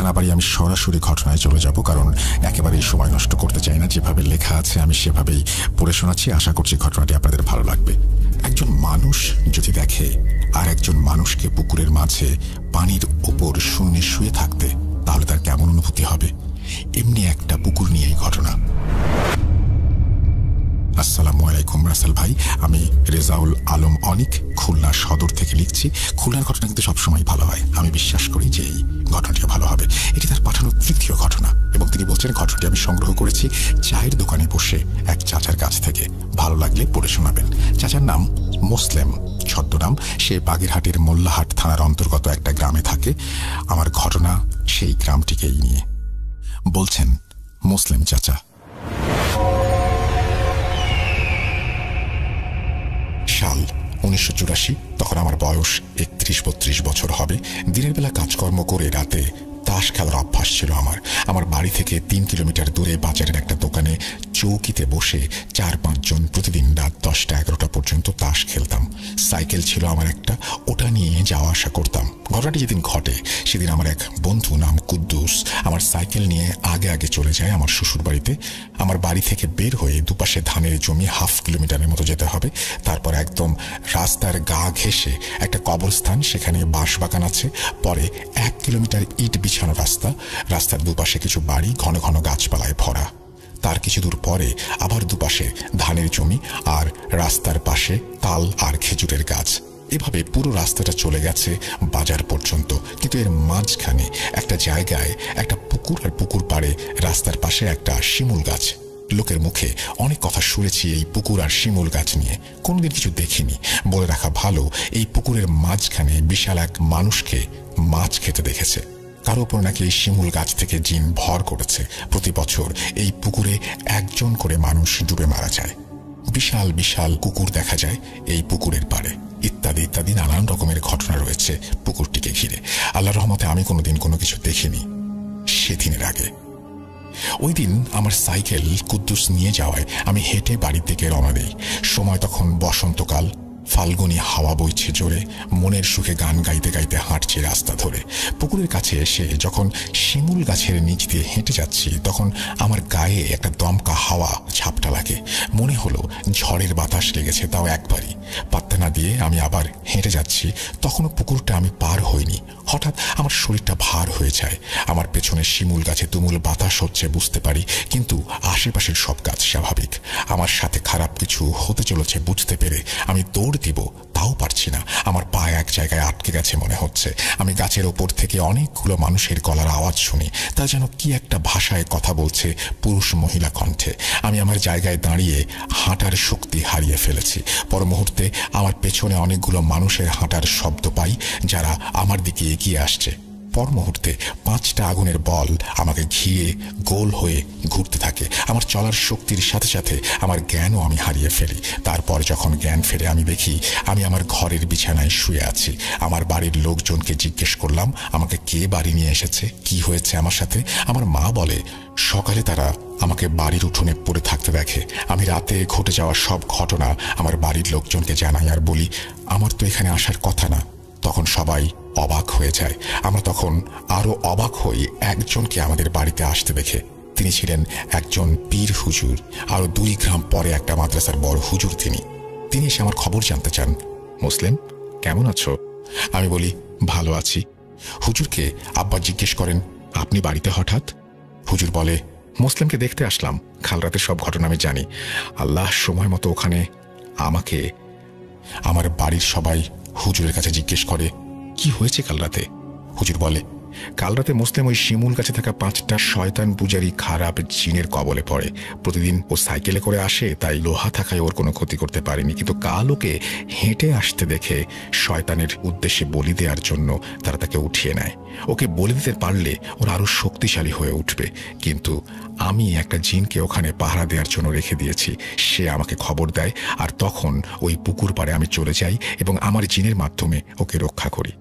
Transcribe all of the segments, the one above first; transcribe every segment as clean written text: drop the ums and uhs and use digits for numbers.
না পারি আমি সরাসরি ঘটনায় চলে যাব, কারণ একেবারেই সময় নষ্ট করতে চাই না। যেভাবে লেখা আছে আমি সেভাবেই পড়ে শোনাচ্ছি। আশা করছি ঘটনাটি আপনাদের ভালো লাগবে। একজন মানুষ যদি দেখে আর একজন মানুষকে পুকুরের মাঝে পানির ওপর শূন্যে শুয়ে থাকতে, তাহলে তার কেমন অনুভূতি হবে? এমনি একটা পুকুর নিয়েই ঘটনা। আসসালামু আলাইকুম রাসেল ভাই, আমি রেজাউল আলম অনিক খুলনা সদর থেকে লিখছি। খুলনার ঘটনা কিন্তু সবসময় ভালো হয়, আমি বিশ্বাস করি যে এই ঘটনাটিও ভালো হবে। এটি তার পাঠানো তৃতীয় ঘটনা এবং তিনি বলছেন ঘটনাটি আমি সংগ্রহ করেছি চায়ের দোকানে বসে এক চাচার কাছ থেকে। ভালো লাগলে পড়ে শোনাবেন। চাচার নাম মুসলেম, ছদ্মনাম। সে বাগেরহাটের মোল্লাহাট থানার অন্তর্গত একটা গ্রামে থাকে। আমার ঘটনা সেই গ্রামটিকেই নিয়ে। বলছেন মুসলেম চাচা। সাল 1984। তখন আমার বয়স 31-32 বছর হবে। দিনের বেলা কাজকর্ম করে রাতে তাস খেলার অভ্যাস ছিল আমার। আমার বাড়ি থেকে 3 কিলোমিটার দূরে বাজারের একটা দোকানে চৌকিতে বসে 4-5 জন প্রতিদিন রাত 10টা-11টা পর্যন্ত তাস খেলতাম। সাইকেল ছিল আমার একটা, ওটা নিয়ে যাওয়া আসা করতাম। ঘটনাটি যেদিন ঘটে সেদিন আমার এক বন্ধু নাম কুদ্দুস আমার সাইকেল নিয়ে আগে আগে চলে যায় আমার শ্বশুর বাড়িতে। আমার বাড়ি থেকে বের হয়ে দুপাশে ধানের জমি 1/2 কিলোমিটারের মতো যেতে হবে। তারপর একদম রাস্তার গা ঘেঁষে একটা কবরস্থান, সেখানে বাঁশবাগান আছে। পরে 1 কিলোমিটার ইট বিছানো রাস্তা, রাস্তার দুপাশে কিছু বাড়ি, ঘন ঘন গাছপালায় ভরা। তার কিছু দূর পরে আবার দুপাশে ধানের জমি আর রাস্তার পাশে তাল আর খেজুরের গাছ। এভাবে পুরো রাস্তাটা চলে গেছে বাজার পর্যন্ত। কিন্তু এর মাঝখানে একটা জায়গায় একটা পুকুর, আর পুকুর পাড়ে রাস্তার পাশে একটা শিমুল গাছ। লোকের মুখে অনেক কথা শুনেছি এই পুকুর আর শিমুল গাছ নিয়ে, কোনোদিন কিছু দেখিনি। বলে রাখা ভালো, এই পুকুরের মাঝখানে বিশাল এক মানুষকে মাছ খেতে দেখেছে। কারো ওপর নাকি এই শিমুল গাছ থেকে জিন ভর করেছে। প্রতি বছর এই পুকুরে 1 জন করে মানুষ ডুবে মারা যায়। বিশাল বিশাল কুকুর দেখা যায় এই পুকুরের পাড়ে, ইত্যাদি ইত্যাদি নানান রকমের ঘটনা রয়েছে পুকুরটিকে ঘিরে। আল্লাহর রহমতে আমি কোনোদিন কোনো কিছু দেখিনি সেদিনের আগে। ওই দিন আমার সাইকেল কুদ্দুস নিয়ে যাওয়ায় আমি হেঁটে বাড়ির দিকে রওনা দিই। সময় তখন বসন্তকাল, ফাল্গুনি হাওয়া বইছে জোরে। মনের সুখে গান গাইতে গাইতে হাঁটছি রাস্তা ধরে। পুকুরের কাছে এসে যখন শিমুল গাছের নিচ দিয়ে হেঁটে যাচ্ছি, তখন আমার গায়ে একটা দমকা হাওয়া ঝাপটা লাগে। মনে হলো ঝড়ের বাতাস লেগেছে, তাও একবারই। পাত্তা না দিয়ে আমি আবার হেঁটে যাচ্ছি। তখনও পুকুরটা আমি পার হইনি। হঠাৎ আমার শরীরটা ভার হয়ে যায়। আমার পেছনে শিমুল গাছে তুমুল বাতাস হচ্ছে বুঝতে পারি, কিন্তু আশেপাশের সব গাছ স্বাভাবিক। আমার সাথে খারাপ কিছু হতে চলেছে বুঝতে পেরে আমি দৌড় দিব, তাও পারছি না। আমার পা এক জায়গায় আটকে গেছে মনে হচ্ছে। আমি গাছের ওপর থেকে অনেকগুলো মানুষের গলার আওয়াজ শুনি। তা যেন কি একটা ভাষায় কথা বলছে, পুরুষ মহিলা কণ্ঠে। আমি আমার জায়গায় দাঁড়িয়ে হাঁটার শক্তি হারিয়ে ফেলেছি। পর মুহূর্তে আমার পেছনে অনেকগুলো মানুষের হাঁটার শব্দ পাই, যারা আমার দিকে এগিয়ে আসছে। পর মুহূর্তে 5টা আগুনের বল আমাকে ঘিরে গোল হয়ে ঘুরতে থাকে। আমার চলার শক্তির সাথে সাথে আমার জ্ঞানও আমি হারিয়ে ফেলি। তারপর যখন জ্ঞান ফেরে আমি দেখি আমি আমার ঘরের বিছানায় শুয়ে আছি। আমার বাড়ির লোকজনকে জিজ্ঞেস করলাম আমাকে কে বাড়ি নিয়ে এসেছে, কি হয়েছে আমার সাথে। আমার মা বলে সকালে তারা আমাকে বাড়ির উঠোনে পড়ে থাকতে দেখে। আমি রাতে ঘটে যাওয়া সব ঘটনা আমার বাড়ির লোকজনকে জানাই আর বলি আমার তো এখানে আসার কথা না। তখন সবাই অবাক হয়ে যায়। আমরা তখন আরো অবাক হই একজনকে আমাদের বাড়িতে আসতে দেখে। তিনি ছিলেন একজন পীর হুজুর। আরো 2 গ্রাম পরে একটা মাদ্রাসার বড় হুজুর তিনি এসে আমার খবর জানতে চান। মুসলিম, কেমন আছো? আমি বলি ভালো আছি। হুজুরকে আব্বা জিজ্ঞেস করেন আপনি বাড়িতে হঠাৎ? হুজুর বলে মুসলিমকে দেখতে আসলাম। কাল রাতের সব ঘটনা আমি জানি। আল্লাহ সময় মতো ওখানে আমাকে। আমার বাড়ির সবাই হুজুরের কাছে জিজ্ঞেস করে কি হয়েছে কাল রাতে। হুজুর বলে কাল রাতে মুসলিম ওই শিমুল গাছে থাকা 5টা শয়তান পূজারী খারাপ জিনের কবলে পড়ে। প্রতিদিন ও সাইকেলে করে আসে, তাই লোহা থাকায় ওর কোনো ক্ষতি করতে পারেনি। কিন্তু কাল ওকে হেঁটে আসতে দেখে শয়তানের উদ্দেশ্যে বলি দেওয়ার জন্য তারা তাকে উঠিয়ে নেয়। ওকে বলি দিতে পারলে ওর আরো শক্তিশালী হয়ে উঠবে। কিন্তু আমি একটা জিনকে ওখানে পাহারা দেওয়ার জন্য রেখে দিয়েছি। সে আমাকে খবর দেয়, আর তখন ওই পুকুর পাড়ে আমি চলে যাই এবং আমার জিনের মাধ্যমে ওকে রক্ষা করি।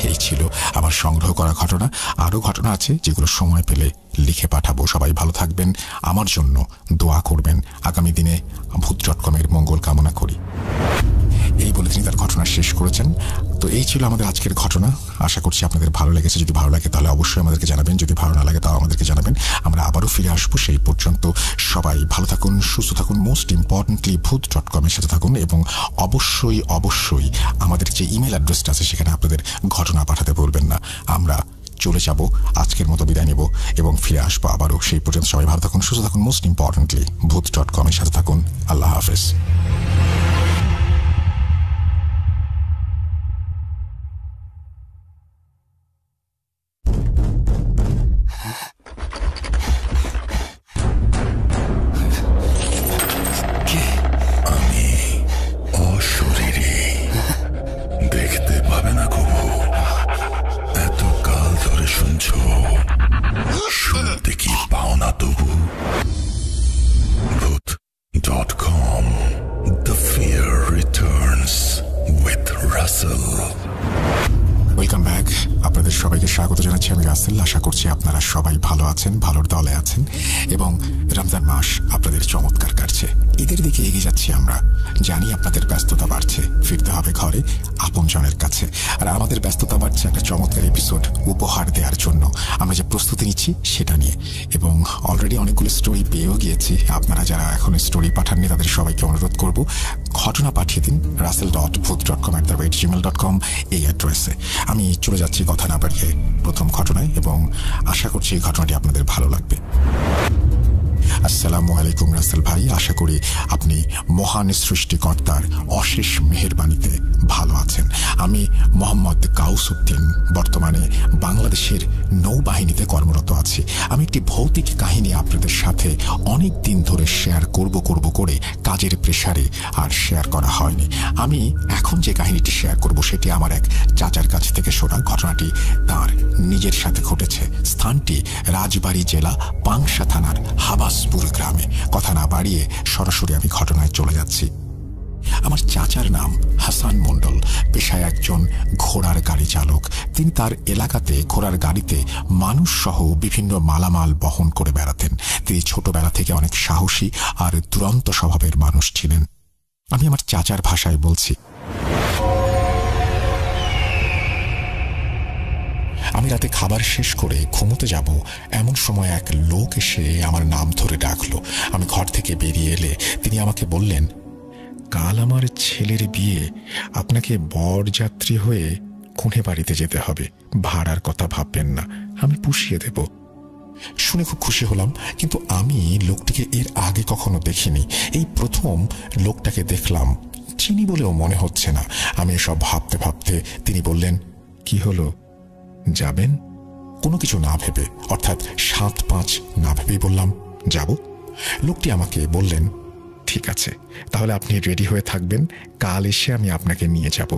এই ছিল আমার সংগ্রহ করা ঘটনা। আরও ঘটনা আছে যেগুলো সময় পেলে লিখে পাঠাবো। সবাই ভালো থাকবেন, আমার জন্য দোয়া করবেন। আগামী দিনে ভূত.com-এর মঙ্গল কামনা করি। এই বলে তিনি তার ঘটনা শেষ করেছেন। তো এই ছিল আমাদের আজকের ঘটনা। আশা করছি আপনাদের ভালো লেগেছে। যদি ভালো লাগে তাহলে অবশ্যই আমাদেরকে জানাবেন, যদি ভালো না লাগে তাও আমাদেরকে জানাবেন। আমরা আবারও ফিরে আসবো। সেই পর্যন্ত সবাই ভালো থাকুন, সুস্থ থাকুন, মোস্ট ইম্পর্টেন্টলি ভূত.com এর সাথে থাকুন, এবং অবশ্যই অবশ্যই আমাদের যে ইমেল অ্যাড্রেসটা আছে সেখানে আপনাদের ঘটনা পাঠাতে বলবেন না। আমরা চলে যাব, আজকের মতো বিদায় নেব এবং ফিরে আসবো আবারও। সেই পর্যন্ত সবাই ভালো থাকুন, সুস্থ থাকুন, মোস্ট ইম্পর্টেন্টলি ভূত.com এর সাথে থাকুন। আল্লাহ হাফেজ। Welcome back. আপনাদের সবাইকে স্বাগত জানাচ্ছি আমি রাসেল। আশা করছি আপনারা সবাই ভালো আছেন, ভালোর দলে আছেন, এবং রমজান মাস আপনাদের চমৎকার কাটছে। ঈদের দিকে এগিয়ে যাচ্ছি আমরা। জানি আপনাদের ব্যস্ততা বাড়ছে, ফিরতে হবে ঘরে আপনজনের কাছে, আর আমাদের ব্যস্ততা বাড়ছে একটা চমৎকার এপিসোড উপহার দেওয়ার জন্য। আমরা যে প্রস্তুতি নিচ্ছি সেটা নিয়ে, এবং অলরেডি অনেকগুলো স্টোরি পেয়েও গিয়েছি। আপনারা যারা এখন স্টোরি পাঠাননি তাদের সবাইকে অনুরোধ করব, ঘটনা পাঠিয়ে দিন russell.booth.com@gmail.com এই অ্যাড্রেসে। আমি চলে যাচ্ছি কথা না বাড়িয়ে প্রথম ঘটনায়, এবং আশা করছি এই ঘটনাটি আপনাদের ভালো লাগবে। আসসালামু আলাইকুম রাসেল ভাই, আশা করি আপনি মহান সৃষ্টিকর্তার অশেষ মেহেরবানিতে ভালো আছেন। আমি মোহাম্মদ কাউসউদ্দিন, বর্তমানে বাংলাদেশের নৌবাহিনীতে কর্মরত আছি। আমি একটি ভৌতিক কাহিনী আপনাদের সাথে অনেক দিন ধরে শেয়ার করব করে কাজের প্রেসারে আর শেয়ার করা হয়নি। আমি এখন যে কাহিনীটি শেয়ার করব সেটি আমার এক চাচার কাছ থেকে শোনা। ঘটনাটি তার নিজের সাথে ঘটেছে। স্থানটি রাজবাড়ী জেলা পাংশা থানার হাবাসপুর গ্রামে। কথা না বাড়িয়ে সরাসরি আমি ঘটনায় চলে যাচ্ছি। আমার চাচার নাম হাসান মণ্ডল, পেশায় একজন ঘোড়ার গাড়ি চালক। তিনি তার এলাকাতে ঘোড়ার গাড়িতে মানুষ সহ বিভিন্ন মালামাল বহন করে বেড়াতেন। তিনি ছোটবেলা থেকে অনেক সাহসী আর দুরন্ত স্বভাবের মানুষ ছিলেন। আমি আমার চাচার ভাষায় বলছি। আমি রাতে খাবার শেষ করে ঘুমোতে যাব এমন সময় এক লোক এসে আমার নাম ধরে ডাকলো। আমি ঘর থেকে বেরিয়ে এলে তিনি আমাকে বললেন, কাল আমার ছেলের বিয়ে, আপনাকে বরযাত্রী হয়ে কোণে বাড়িতে যেতে হবে। ভাড়ার কথা ভাববেন না, আমি পুষিয়ে দেব। শুনে খুব খুশি হলাম, কিন্তু আমি লোকটিকে এর আগে কখনো দেখিনি। এই প্রথম লোকটাকে দেখলাম। চিনি বলেও মনে হচ্ছে না। আমি এসব ভাবতে ভাবতে তিনি বললেন, কি হলো, যাবেন? কোনো কিছু না ভেবে, অর্থাৎ ৭-৫ না ভেবেই বললাম, যাব। লোকটি আমাকে বললেন, ঠিক আছে, তাহলে আপনি রেডি হয়ে থাকবেন, কাল এসে আমি আপনাকে নিয়ে যাব।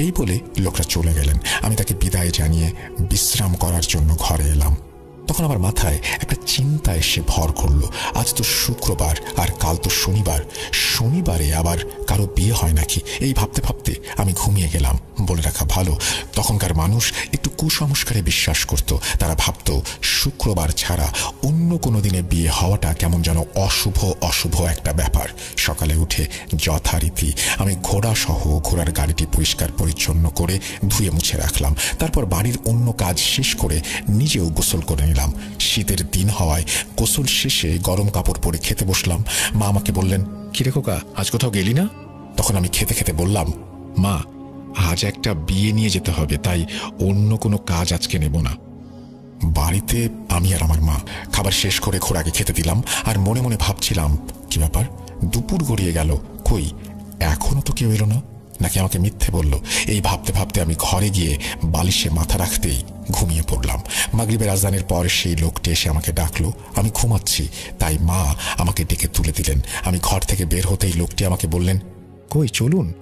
এই বলে লোকটা চলে গেলেন। আমি তাকে বিদায় জানিয়ে বিশ্রাম করার জন্য ঘরে এলাম। তখন আমার মাথায় একটা চিন্তা এসে ভর করল। আজ তো শুক্রবার আর কাল তো শনিবার। শনিবারে আবার কারো বিয়ে হয় নাকি, এই ভাবতে ভাবতে আমি ঘুমিয়ে গেলাম। বলে রাখা ভালো, তখনকার মানুষ একটু কুসংস্কারে বিশ্বাস করত। তারা ভাবত শুক্রবার ছাড়া অন্য কোনো দিনে বিয়ে হওয়াটা কেমন যেন অশুভ অশুভ একটা ব্যাপার। সকালে উঠে যথারীতি আমি ঘোড়াসহ ঘোড়ার গাড়িটি পরিষ্কার পরিচ্ছন্ন করে ধুয়ে মুছে রাখলাম। তারপর বাড়ির অন্য কাজ শেষ করে নিজেও গোসল করে নিলাম। শীতের দিন হওয়ায় গোসল শেষে গরম কাপড় পরে খেতে বসলাম। মা আমাকে বললেন, কিরে খোকা, আজ কোথাও গেলি না? তখন আমি খেতে খেতে বললাম, মা, আজ একটা বিয়ে নিয়ে যেতে হবে, তাই অন্য কোনো কাজ আজকে নেব না। বাড়িতে আমি আর আমার মা খাবার শেষ করে ঘোড়াকে খেতে দিলাম, আর মনে মনে ভাবছিলাম, কি ব্যাপার, দুপুর গড়িয়ে গেল, কই এখনো তো কেউ এলো না, নাকি আমাকে মিথ্যে বলল। এই ভাবতে ভাবতে আমি ঘরে গিয়ে বালিশে মাথা রাখতেই ঘুমিয়ে পড়লাম। মাগরিবের আজানের পর সেই লোকটি এসে আমাকে ডাকলো। আমি ঘুমাচ্ছি, তাই মা আমাকে ডেকে তুলে দিলেন। আমি ঘর থেকে বের হতেই লোকটি আমাকে বললেন, কই চলুন,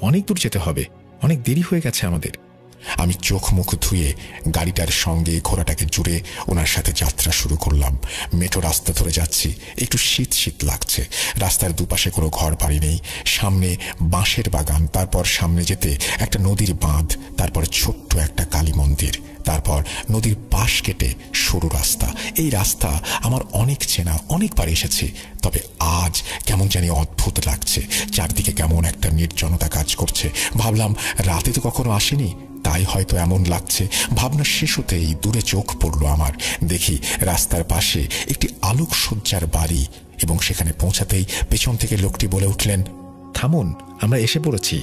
অনেক দূর যেতে হবে, অনেক দেরি হয়ে গেছে আমাদের। আমি চোখ মুখ ধুয়ে গাড়িটার সঙ্গে ঘোড়াটাকে জুড়ে ওনার সাথে যাত্রা শুরু করলাম। মেঠো রাস্তা ধরে যাচ্ছি, একটু শীত শীত লাগছে। রাস্তার দুপাশে কোনো ঘর বাড়ি নেই, সামনে বাঁশের বাগান, তারপর সামনে যেতে একটা নদীর বাঁধ, তারপর ছোট্ট একটা কালী মন্দির, তারপর নদীর পাশ কেটে সরু রাস্তা। এই রাস্তা আমার অনেক চেনা, অনেকবার এসেছি, তবে আজ কেমন জানি অদ্ভুত লাগছে। চারদিকে কেমন একটা নির্জনতা কাজ করছে। ভাবলাম রাতে তো কখনো আসেনি, তাই হয়তো এমন লাগছে। ভাবনা শেষ হতেই দূরে চোখ পড়ল আমার। দেখি রাস্তার পাশে একটি আলোকসজ্জার বাড়ি, এবং সেখানে পৌঁছাতেই পেছন থেকে লোকটি বলে উঠলেন, থামুন, আমরা এসে পড়েছি।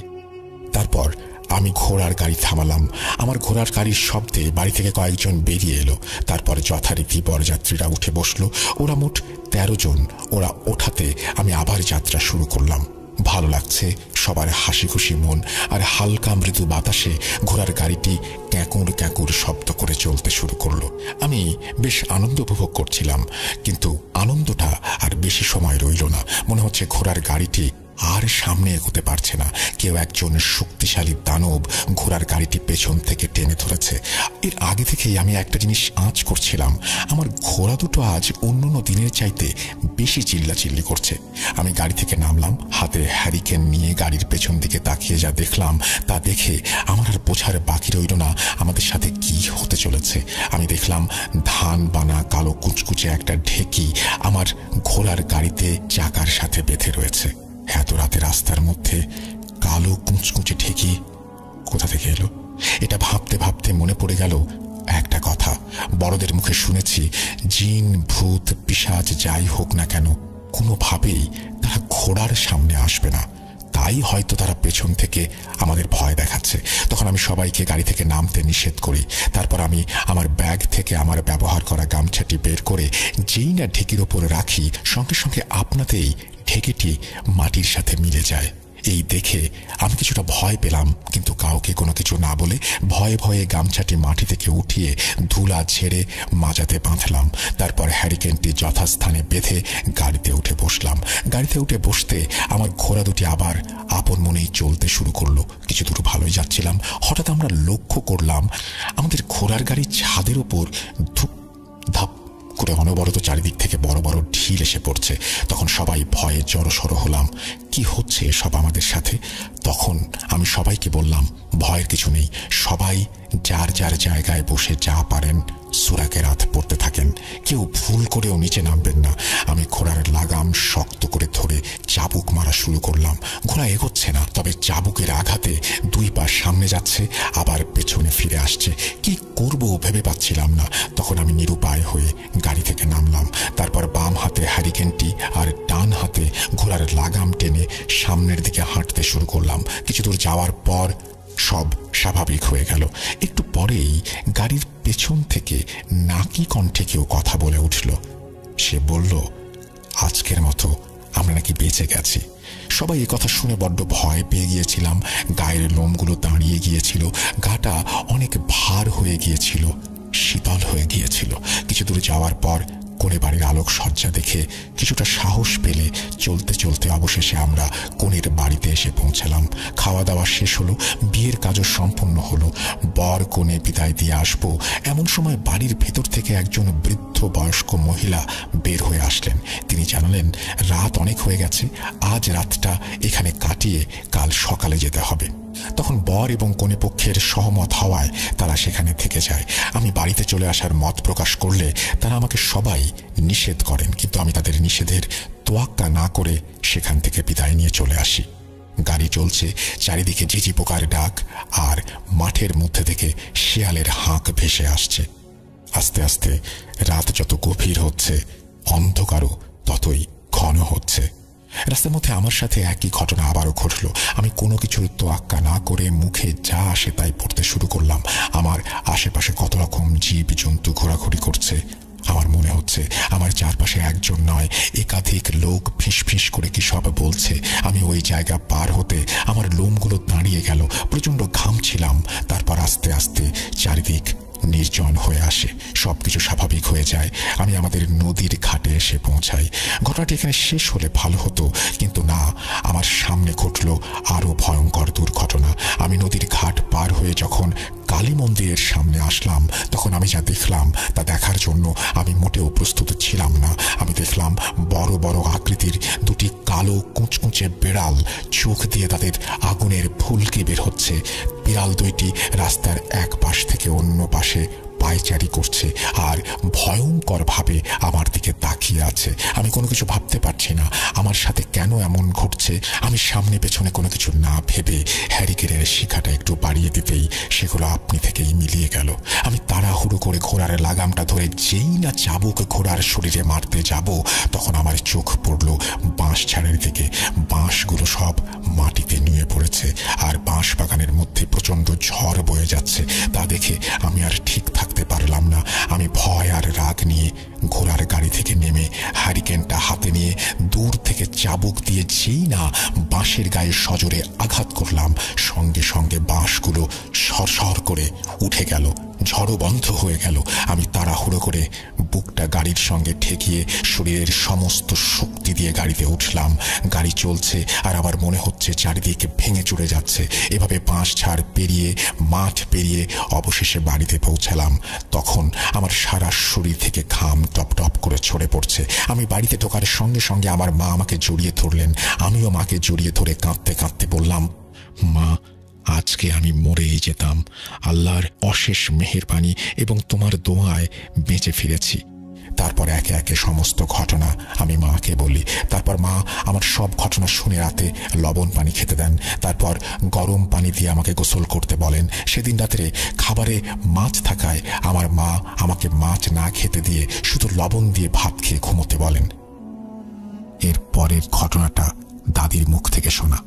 তারপর আমি ঘোড়ার গাড়ি থামালাম। আমার ঘোড়ার গাড়ির শব্দে বাড়ি থেকে কয়েকজন বেরিয়ে এলো। তারপর যথারীতি বরযাত্রীরা উঠে বসলো। ওরা মোট 13 জন। ওরা ওঠাতে আমি আবার যাত্রা শুরু করলাম। ভালো লাগছে, সবার হাসি খুশি মন, আর হালকা মৃদু বাতাসে ঘোড়ার গাড়িটি ক্যাঁকুর ক্যাঁকুর শব্দ করে চলতে শুরু করলো। আমি বেশ আনন্দ উপভোগ করছিলাম, কিন্তু আনন্দটা আর বেশি সময় রইল না। মনে হচ্ছে ঘোড়ার গাড়িটি আর সামনে এগোতে পারছে না। কেউ একজন শক্তিশালী দানব ঘোড়ার গাড়িটি পেছন থেকে টেনে ধরেছে। এর আগে থেকেই আমি একটা জিনিস আঁচ করছিলাম, আমার ঘোড়া দুটো আজ অন্যান্য দিনের চাইতে বেশি চিল্লাচিল্লি করছে। আমি গাড়ি থেকে নামলাম, হাতে হ্যারিকেন নিয়ে গাড়ির পেছন দিকে তাকিয়ে যা দেখলাম তা দেখে আমার আর বোঝার বাকি রইল না আমাদের সাথে কি হতে চলেছে। আমি দেখলাম ধান বানা কালো কুচকুচে একটা ঢেকি আমার ঘোড়ার গাড়িতে চাকার সাথে বেঁধে রয়েছে। এত রাতে রাস্তার মধ্যে কালো কুঁচকুঁচে ঢেকি কোথা থেকে এলো? এটা ভাবতে ভাবতে মনে পড়ে গেল একটা কথা। বড়দের মুখে শুনেছি, জিন ভূত পিশাচ যাই হোক না কেন, কোনোভাবেই তারা ঘোড়ার সামনে আসবে না। তাই হয়তো তারা পেছন থেকে আমাদের ভয় দেখাচ্ছে। তখন আমি সবাইকে গাড়ি থেকে নামতে নিষেধ করি। তারপর আমি আমার ব্যাগ থেকে আমার ব্যবহার করা গামছাটি বের করে যেই না ঢেকির ওপরে রাখি, সঙ্গে সঙ্গে আপনাতেই ঢেকিটি মাটির সাথে মিলে যায়। এই দেখে আমি কিছুটা ভয় পেলাম, কিন্তু কাউকে কোনো কিছু না বলে ভয়ে ভয়ে গামছাটি মাটি থেকে উঠিয়ে ধুলা ঝেড়ে মাজাতে বাঁধলাম। তারপর হ্যারিকেনটি যথাস্থানে বেঁধে গাড়িতে উঠে বসলাম। গাড়িতে উঠে বসতে আমার ঘোড়া দুটি আবার আপন মনেই চলতে শুরু করলো। কিছু দূর ভালোই যাচ্ছিলাম, হঠাৎ আমরা লক্ষ্য করলাম আমাদের ঘোড়ার গাড়ির ছাদের ওপর ধূপ ধাপ করে অনবরত চারিদিক থেকে বড় বড় ঢিল এসে পড়ছে। তখন সবাই ভয়ে জড়সড় হলাম, কি হচ্ছে সব আমাদের সাথে? তখন আমি সবাইকে বললাম, ভয়ের কিছু নেই, সবাই যার যার জায়গায় বসে যা পারেন সূরা কেরাত পড়তে থাকেন, কেউ ভুল করেও নিচে নামবেন না। আমি ঘোড়ার লাগাম শক্ত করে ধরে চাবুক মারা শুরু করলাম। ঘোড়া এগোচ্ছে না, তবে চাবুকের আঘাতে দুই পা সামনে যাচ্ছে, আবার পেছনে ফিরে আসছে। কি করব ভেবে পাচ্ছিলাম না। তখন আমি নিরুপায় হয়ে গাড়ি থেকে নামলাম। তারপর বাম হাতে হ্যারিকেনটি আর ডান হাতে ঘোড়ার লাগাম টেনে সামনের দিকে হাঁটতে শুরু করলাম। কিছু দূর যাওয়ার পর সব স্বাভাবিক হয়ে গেল। একটু পরেই গাড়ির পেছন থেকে নাকি কণ্ঠে কেউ কথা বলে উঠল। সে বলল, আজকের মতো আমরা নাকি বেঁচে গেছি। সবাই এ কথা শুনে বড্ড ভয় পেয়ে গিয়েছিলাম। গায়ের লোমগুলো দাঁড়িয়ে গিয়েছিল, গাটা অনেক ভার হয়ে গিয়েছিল, শীতল হয়ে গিয়েছিল। কিছু দূর যাওয়ার পর কোণে বাড়ির আলোক সজ্জা দেখে কিছুটা সাহস পেলে চলতে চলতে অবশেষে আমরা কোণের বাড়িতে এসে পৌঁছালাম। খাওয়া দাওয়া শেষ হলো, বিয়ের কাজও সম্পন্ন হলো। বর কোণে বিদায় দিয়ে আসবো এমন সময় বাড়ির ভেতর থেকে একজন বৃদ্ধ বয়স্ক মহিলা বের হয়ে আসলেন। তিনি জানালেন, রাত অনেক হয়ে গেছে, আজ রাতটা এখানে কাটিয়ে কাল সকালে যেতে হবে। তখন বর এবং কনে পক্ষের সহমত হওয়ায় তারা সেখানে থেকে যায়। আমি বাড়িতে চলে আসার মত প্রকাশ করলে তারা আমাকে সবাই নিষেধ করেন, কিন্তু আমি তাদের নিষেধের তোয়াক্কা না করে সেখান থেকে বিদায় নিয়ে চলে আসি। গাড়ি চলছে, চারিদিকে ঝিঝি পোকার ডাক আর মাঠের মধ্যে থেকে শেয়ালের হাঁক ভেসে আসছে। আস্তে আস্তে রাত যত গভীর হচ্ছে, অন্ধকারও ততই ঘন হচ্ছে। রাস্তার মধ্যে আমার সাথে একই ঘটনা আবারও ঘটল। আমি কোনো কিছুর তোয়াক্কা না করে মুখে যা আসে তাই পড়তে শুরু করলাম। আমার আশেপাশে কত রকম জীব জন্তু ঘোরাঘুরি করছে। আমার মনে হচ্ছে আমার চারপাশে একজন নয়, একাধিক লোক ফিস ফিস করে কি সব বলছে। আমি ওই জায়গা পার হতে আমার লোমগুলো দাঁড়িয়ে গেল, প্রচণ্ড ঘামছিলাম। তারপর আস্তে আস্তে চারিদিক নির্জন হয়ে আসে, সবকিছু স্বাভাবিক হয়ে যায়। আমি আমাদের নদীর ঘাটে এসে পৌঁছাই। ঘটনাটি এখানে শেষ হলে ভালো হতো, কিন্তু না, আমার সামনে ঘটল আরো ভয়ঙ্কর দুর্ঘটনা। আমি নদীর ঘাট পার হয়ে যখন কালী মন্দিরের সামনে আসলাম, তখন আমি যা দেখলাম তা দেখার জন্য আমি মোটেও প্রস্তুত ছিলাম না। আমি দেখলাম বড় বড় আকৃতির দুটি কালো কুঁচকুঁচে বিড়াল, চোখ দিয়ে তাদের আগুনের ফুলকি বের হচ্ছে। বিড়াল দুইটি রাস্তার এক পাশ থেকে অন্য পাশে পায়চারি করছে আর ভয়ঙ্করভাবে আমার দিকে তাকিয়ে আছে। আমি কোনো কিছু ভাবতে পারছি না আমার সাথে কেন এমন ঘটছে। আমি সামনে পেছনে কোনো কিছু না ভেবে হ্যারিকেনের শিখাটা একটু বাড়িয়ে দিতেই সেগুলো আপনি থেকেই মিলিয়ে গেল। আমি তাড়াহুড়ো করে ঘোড়ার লাগামটা ধরে যেই না চাবুক ঘোড়ার শরীরে মারতে যাব, তখন আমার চোখ পড়ল বাঁশ ঝাড়ের দিকে। বাঁশগুলো সব মাটিতে নুয়ে পড়েছে আর বাঁশ বাগানের মধ্যে প্রচণ্ড ঝড় বয়ে যাচ্ছে। তা দেখে আমি আর ঠিক থাকতে পারলাম না। আমি ভয় আর রাগ নিয়ে ঘোড়ার গাড়ি থেকে নেমে হ্যারিকেনটা হাতে নিয়ে দূর থেকে চাবুক দিয়ে যেই না বাঁশের গায়ে সজোরে আঘাত করলাম, সঙ্গে সঙ্গে বাঁশগুলো সরসর করে উঠে গেল। ঝড়ও বন্ধ হয়ে গেল। আমি তাড়াহুড়ো করে বুকটা গাড়ির সঙ্গে ঠেকিয়ে শরীরের সমস্ত শক্তি দিয়ে গাড়িতে উঠলাম। গাড়ি চলছে আর আমার মনে হচ্ছে চারিদিকে ভেঙে চড়ে যাচ্ছে। এভাবে বাঁশ ঝাড় পেরিয়ে মাঠ পেরিয়ে অবশেষে বাড়িতে পৌঁছালাম। তখন আমার সারা শরীর থেকে ঘাম টপ টপ করে ছড়ে পড়ছে। আমি বাড়িতে ঢোকার সঙ্গে সঙ্গে আমার মা আমাকে জড়িয়ে ধরলেন। আমিও মাকে জড়িয়ে ধরে কাঁদতে কাঁদতে বললাম, মা, আজকে আমি মরেই যেতাম। আল্লাহর অশেষ মেহেরবানি এবং তোমার দোয়ায় বেঁচে ফিরেছি। তারপর একে একে সমস্ত ঘটনা আমি মাকে বলি। তারপর মা আমার সব ঘটনা শুনে রাতে লবণ পানি খেতে দেন। তারপর গরম পানি দিয়ে আমাকে গোসল করতে বলেন। সেদিন রাত্রে খাবারে মাছ থাকায় আমার মা আমাকে মাছ না খেতে দিয়ে শুধু লবণ দিয়ে ভাত খেয়ে ঘুমোতে বলেন। এর পরের ঘটনাটা দাদির মুখ থেকে শোনা।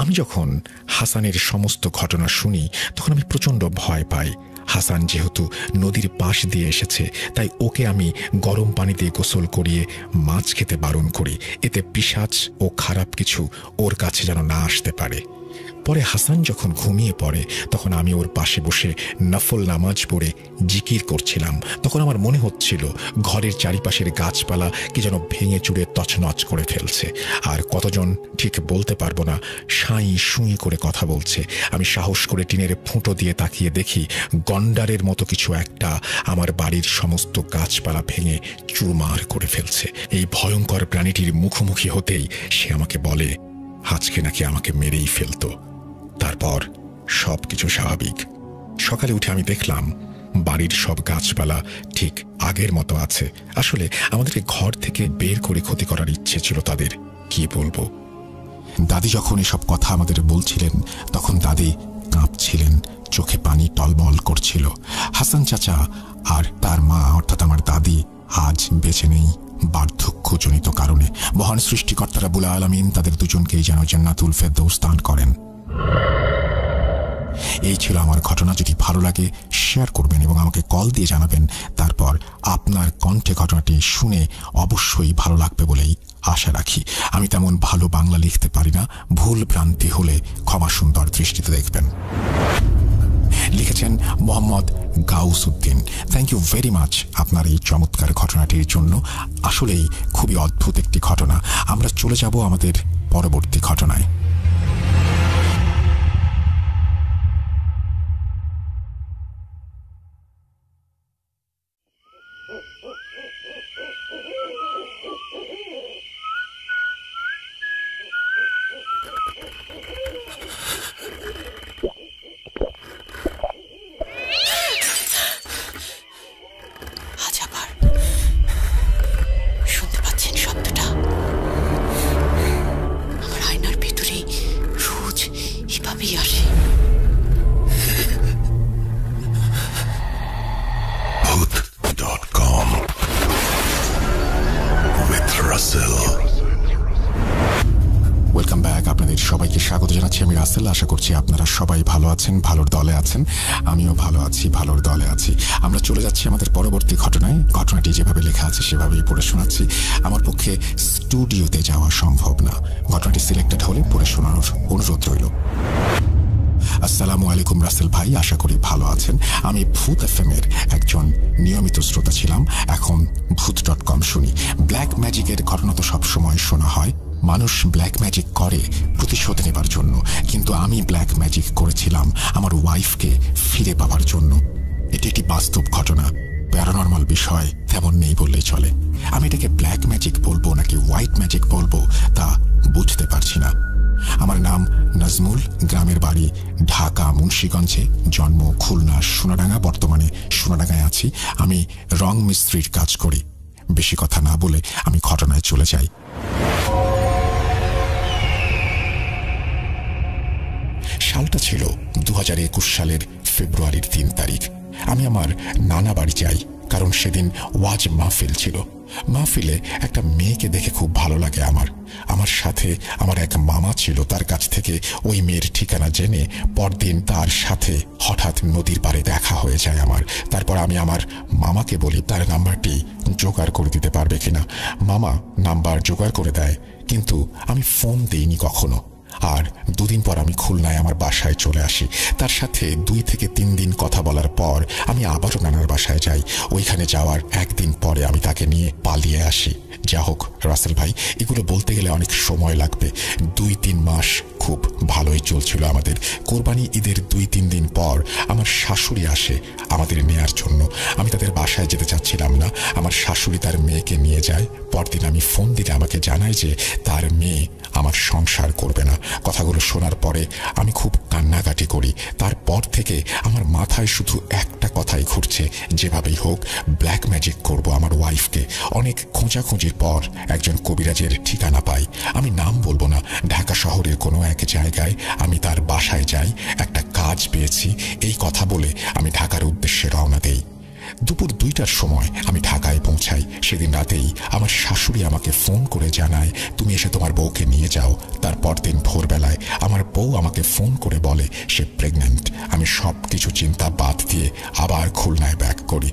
আমি যখন হাসানের সমস্ত ঘটনা শুনি তখন আমি প্রচণ্ড ভয় পাই। হাসান যেহেতু নদীর পাশ দিয়ে এসেছে, তাই ওকে আমি গরম পানি দিয়ে গোসল করিয়ে মাছ খেতে বারণ করি, এতে পিশাচ ও খারাপ কিছু ওর কাছে যেন না আসতে পারে। পরে হাসান যখন ঘুমিয়ে পড়ে তখন আমি ওর পাশে বসে নফল নামাজ পড়ে জিকির করছিলাম। তখন আমার মনে হচ্ছিল ঘরের চারিপাশের গাছপালা কি যেন ভেঙে চুরে তছনছ করে ফেলছে, আর কতজন ঠিক বলতে পারবো না সাঁই সুঁই করে কথা বলছে। আমি সাহস করে টিনের ফুটো দিয়ে তাকিয়ে দেখি গন্ডারের মতো কিছু একটা আমার বাড়ির সমস্ত গাছপালা ভেঙে চুরমার করে ফেলছে। এই ভয়ঙ্কর প্রাণীটির মুখোমুখি হতেই সে আমাকে বলে আজকে নাকি আমাকে মেরেই ফেলতো। তারপর সবকিছু স্বাভাবিক। সকালে উঠে আমি দেখলাম বাড়ির সব গাছপালা ঠিক আগের মতো আছে। আসলে আমাদেরকে ঘর থেকে বের করে ক্ষতি করার ইচ্ছে ছিল তাদের, কি বলবো। দাদি যখন এসব কথা আমাদের বলছিলেন তখন দাদি কাঁপছিলেন, চোখে পানি টলমল করছিল। হাসান চাচা আর তার মা অর্থাৎ আমার দাদি আজ বেঁচে নেই বার্ধক্যজনিত কারণে। মহান সৃষ্টিকর্তা রাব্বুল আলামিন তাদের দুজনকেই যেন জান্নাতুল ফেরদৌস দান করেন। এই ছিল আমার ঘটনা। যদি ভালো লাগে শেয়ার করবেন এবং আমাকে কল দিয়ে জানাবেন। তারপর আপনার কণ্ঠে ঘটনাটি শুনে অবশ্যই ভালো লাগবে বলেই আশা রাখি। আমি তেমন ভালো বাংলা লিখতে পারি না, ভুল ভ্রান্তি হলে ক্ষমা সুন্দর দৃষ্টিতে দেখবেন। লিখেছেন Mohammad Ghaus Uddin. Thank you very much আপনার এই চমৎকার ঘটনাটির জন্য। আসলেই খুবই অদ্ভুত একটি ঘটনা। আমরা চলে যাব আমাদের পরবর্তী ঘটনায়। Welcome back. আপনাদের সবাইকে স্বাগত জানাচ্ছি। আমি রাসেল। আশা করছি আপনারা সবাই ভালো আছেন, ভালোর দলে আছেন। আমিও ভালো আছি, ভালোর দলে আছি। আমরা চলে যাচ্ছি আমাদের পরবর্তী ঘটনায়। ঘটনাটি যেভাবে লেখা আছে সেভাবেই পড়ে শোনাচ্ছি। আমার পক্ষে স্টুডিওতে যাওয়া সম্ভব না। ঘটনাটি সিলেক্টেড হলে পড়ে শোনানোর অনুরোধ রইল। আসসালামু আলাইকুম রাসেল ভাই, আশা করি ভালো আছেন। আমি ভূত এফএম এর একজন নিয়মিত শ্রোতা ছিলাম, এখন ভূত.com শুনি। ব্ল্যাক ম্যাজিকের ঘটনা তো সবসময় শোনা হয়, মানুষ ব্ল্যাক ম্যাজিক করে প্রতিশোধ নেবার জন্য, কিন্তু আমি ব্ল্যাক ম্যাজিক করেছিলাম আমার ওয়াইফকে ফিরে পাওয়ার জন্য। এটি একটি বাস্তব ঘটনা, প্যারানর্মাল বিষয় তেমন নেই বললেই চলে। আমি এটাকে ব্ল্যাক ম্যাজিক বলবো নাকি হোয়াইট ম্যাজিক বলবো তা বুঝতে পারছি না। আমার নাম নাজমুল, গ্রামের বাড়ি ঢাকা মুন্সিগঞ্জে, জন্ম খুলনা সোনাডাঙ্গা, বর্তমানে সোনাডাঙ্গায় আছি। আমি রং মিস্ত্রির কাজ করি। বেশি কথা না বলে আমি ঘটনায় চলে যাই। সালটা ছিল 2021 সালের ফেব্রুয়ারির 3 তারিখ। আমি আমার নানা বাড়ি যাই, কারণ সেদিন ওয়াজ মাহফিল ছিল। মাহফিলে একটা মেয়েকে দেখে খুব ভালো লাগে আমার সাথে আমার এক মামা ছিল। তার কাছ থেকে ওই মেয়ের ঠিকানা জেনে পরদিন তার সাথে হঠাৎ নদীর পাড়ে দেখা হয়ে যায় আমার। তারপর আমি আমার মামাকে বলি তার নাম্বারটি জোগাড় করে দিতে পারবে কিনা। মামা নাম্বার জোগাড় করে দেয়, কিন্তু আমি ফোন দিইনি কখনো। আর 2 দিন পর আমি খুলনায় আমার বাসায় চলে আসি। তার সাথে 2 থেকে 3 দিন কথা বলার পর আমি আবারও নানার বাসায় যাই। ওইখানে যাওয়ার 1 দিন পরে আমি তাকে নিয়ে পালিয়ে আসি। যা হোক রাসেল ভাই, এগুলো বলতে গেলে অনেক সময় লাগবে। 2-3 মাস খুব ভালোই চলছিল আমাদের। কোরবানি ঈদের 2-3 দিন পর আমার শাশুড়ি আসে আমাদের নেয়ার জন্য। আমি তাদের বাসায় যেতে চাচ্ছিলাম না। আমার শাশুড়ি তার মেয়েকে নিয়ে যায়। পরদিন আমি ফোন দিলে আমাকে জানায় যে তার মেয়ে আমার সংসার করবে না। কথাগুলো শোনার পরে আমি খুব কান্নাকাটি করি। তারপর থেকে আমার মাথায় শুধু একটা কথাই ঘুরছে, যেভাবেই হোক ব্ল্যাক ম্যাজিক করব আমার ওয়াইফকে। অনেক খোঁজাখুঁজির পর একজন কবিরাজের ঠিকানা পাই। আমি নাম বলবো না, ঢাকা শহরের কোনো এক জায়গায় আমি তার বাসায় যাই। একটা কাজ পেয়েছি এই কথা বলে আমি ঢাকার উদ্দেশ্যে রওনা দেই। দুপুর 2টার সময় আমি ঢাকায় পৌঁছাই। সেদিন রাতেই আমার শাশুড়ি আমাকে ফোন করে জানায়, তুমি এসে তোমার বউকে নিয়ে যাও। তারপর দিন ভোরবেলায় আমার বউ আমাকে ফোন করে বলে সে প্রেগন্যান্ট। আমি সব কিছু চিন্তা বাদ দিয়ে আবার খুলনায় ব্যাক করি।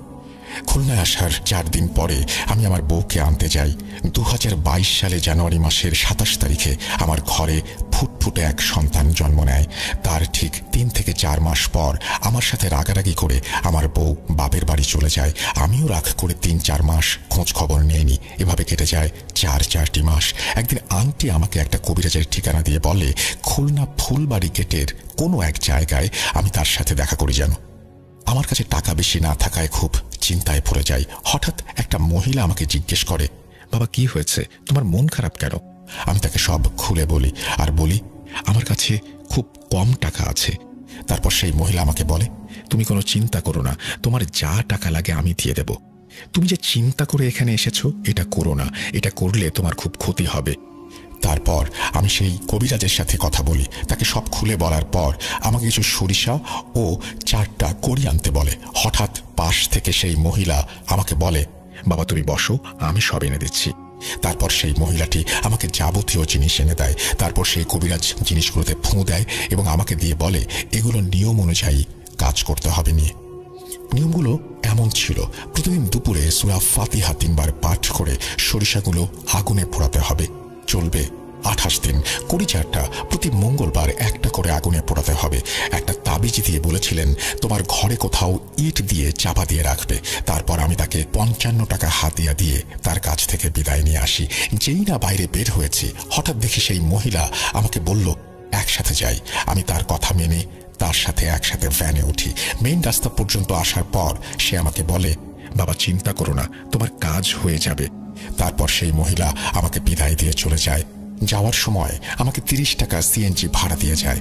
খুলনায় আসার 4 দিন পরে আমি আমার বউকে আনতে যাই। 2022 সালে জানুয়ারি মাসের 27 তারিখে আমার ঘরে ফুটফুটে এক সন্তান জন্ম নেয়। তার ঠিক 3 থেকে 4 মাস পর আমার সাথে রাগারাগি করে আমার বউ বাপের বাড়ি চলে যায়। আমিও রাগ করে 3-4 মাস খোঁজ খবর নেইনি। এভাবে কেটে যায় 4টি মাস। একদিন আন্টি আমাকে একটা কবিরাজের ঠিকানা দিয়ে বলে খুলনা ফুলবাড়ি গেটের কোনো এক জায়গায় আমি তার সাথে দেখা করি যেন। আমার কাছে টাকা বেশি না থাকায় খুব চিন্তায় পড়ে যাই। হঠাৎ একটা মহিলা আমাকে জিজ্ঞেস করে, বাবা কি হয়েছে, তোমার মন খারাপ কেন? আমি তাকে সব খুলে বলি আর বলি আমার কাছে খুব কম টাকা আছে। তারপর সেই মহিলা আমাকে বলে, তুমি কোনো চিন্তা করো না, তোমার যা টাকা লাগে আমি দিয়ে দেব। তুমি যে চিন্তা করে এখানে এসেছো এটা করো না, এটা করলে তোমার খুব ক্ষতি হবে। তারপর আমি সেই কবিরাজের সাথে কথা বলি। তাকে সব খুলে বলার পর আমাকে কিছু সরিষা ও 4টা কড়ি আনতে বলে। হঠাৎ পাশ থেকে সেই মহিলা আমাকে বলে, বাবা তুমি বসো, আমি সব এনে দিচ্ছি। তারপর সেই মহিলাটি আমাকে যাবতীয় জিনিস এনে দেয়। তারপর সেই কবিরাজ জিনিসগুলোতে ফুঁ দেয় এবং আমাকে দিয়ে বলে এগুলো নিয়ম অনুযায়ী কাজ করতে হবে। নিয়মগুলো এমন ছিল, প্রতিদিন দুপুরে সূরা ফাতিহা 3 বার পাঠ করে সরিষাগুলো আগুনে পোড়াতে হবে। চলবে 28 দিন। কড়ি 4টা প্রতি মঙ্গলবার একটা করে আগুনে পোড়াতে হবে। একটা তাবিজ দিয়ে বলেছিলেন তোমার ঘরে কোথাও ইট দিয়ে চাপা দিয়ে রাখবে। তারপর আমি তাকে 55 টাকা হাতিয়া দিয়ে তার কাছ থেকে বিদায় নিয়ে আসি। যেই না বাইরে বের হয়েছি, হঠাৎ দেখি সেই মহিলা আমাকে বলল একসাথে যাই। আমি তার কথা মেনে তার সাথে একসাথে ভ্যানে উঠি। মেইন রাস্তা পর্যন্ত আসার পর সে আমাকে বলে, বাবা চিন্তা করো না, তোমার কাজ হয়ে যাবে। তারপর সেই মহিলা আমাকে বিদায় দিয়ে চলে যায়। যাওয়ার সময় আমাকে 30 টাকা সিএনজি ভাড়া দিয়ে যায়।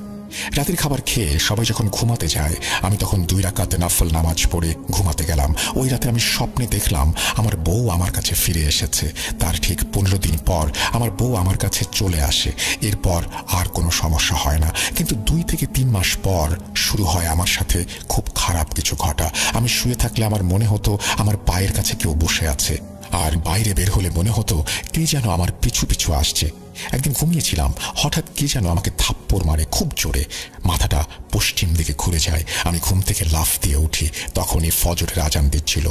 রাতের খাবার খেয়ে সবাই যখন ঘুমাতে যায়, আমি তখন 2 রাকাত নফল নামাজ পড়ে ঘুমাতে গেলাম। ওই রাতে আমি স্বপ্নে দেখলাম আমার বউ আমার কাছে ফিরে এসেছে। তার ঠিক 15 দিন পর আমার বউ আমার কাছে চলে আসে। এরপর আর কোনো সমস্যা হয় না, কিন্তু 2 থেকে 3 মাস পর শুরু হয় আমার সাথে খুব খারাপ কিছু ঘটা। আমি শুয়ে থাকলে আমার মনে হতো আমার পায়ের কাছে কেউ বসে আছে, আর বাইরে বের হলে মনে হতো কে যেন আমার পিছু পিছু আসছে। একদিন ঘুমিয়েছিলাম, হঠাৎ কে যেন আমাকে থাপ্পড় মারে খুব জোরে। মাথাটা পশ্চিম দিকে ঘুরে যায়। আমি ঘুম থেকে লাফ দিয়ে উঠি। তখনই ফজরের আজান দিচ্ছিল।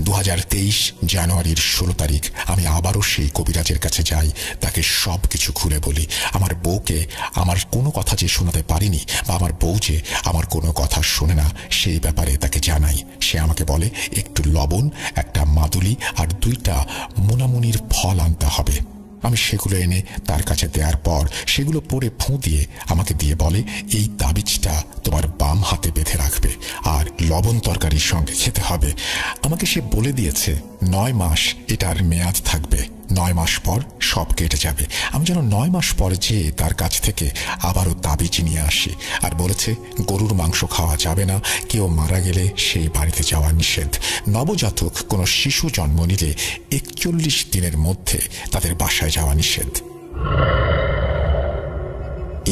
2023 জানুয়ারির 16 তারিখ আমি আবারও সেই কবিরাজের কাছে যাই, তাকে সবকিছু খুলে বলি। আমার বউকে আমার কোনো কথা যে শোনাতে পারিনি, বা আমার বউ যে আমার কোনো কথা শোনে না, সেই ব্যাপারে তাকে জানাই। সে আমাকে বলে একটু লবণ, একটা মাদুলি আর 2টা মোনামুনির ফল আনতে হবে। আমি সেগুলো এনে তার কাছে দেওয়ার পর সেগুলো পরে ফুঁ দিয়ে আমাকে দিয়ে বলে, এই তাবিজটা তোমার বাম হাতে বেঁধে রাখবে আর লবণ তরকারির সঙ্গে খেতে হবে। আমাকে সে বলে দিয়েছে 9 মাস এটার মেয়াদ থাকবে, 9 মাস পর সব কেটে যাবে। আমি যেন 9 মাস পর যেয়ে তার কাছ থেকে আবারও তাবিজ নিয়ে আসি, আর বলেছে গরুর মাংস খাওয়া যাবে না, কেউ মারা গেলে সেই বাড়িতে যাওয়া নিষেধ। নবজাতক কোনো শিশু জন্ম নিলে 41 দিনের মধ্যে তাদের বাসায় যাওয়া নিষেধ।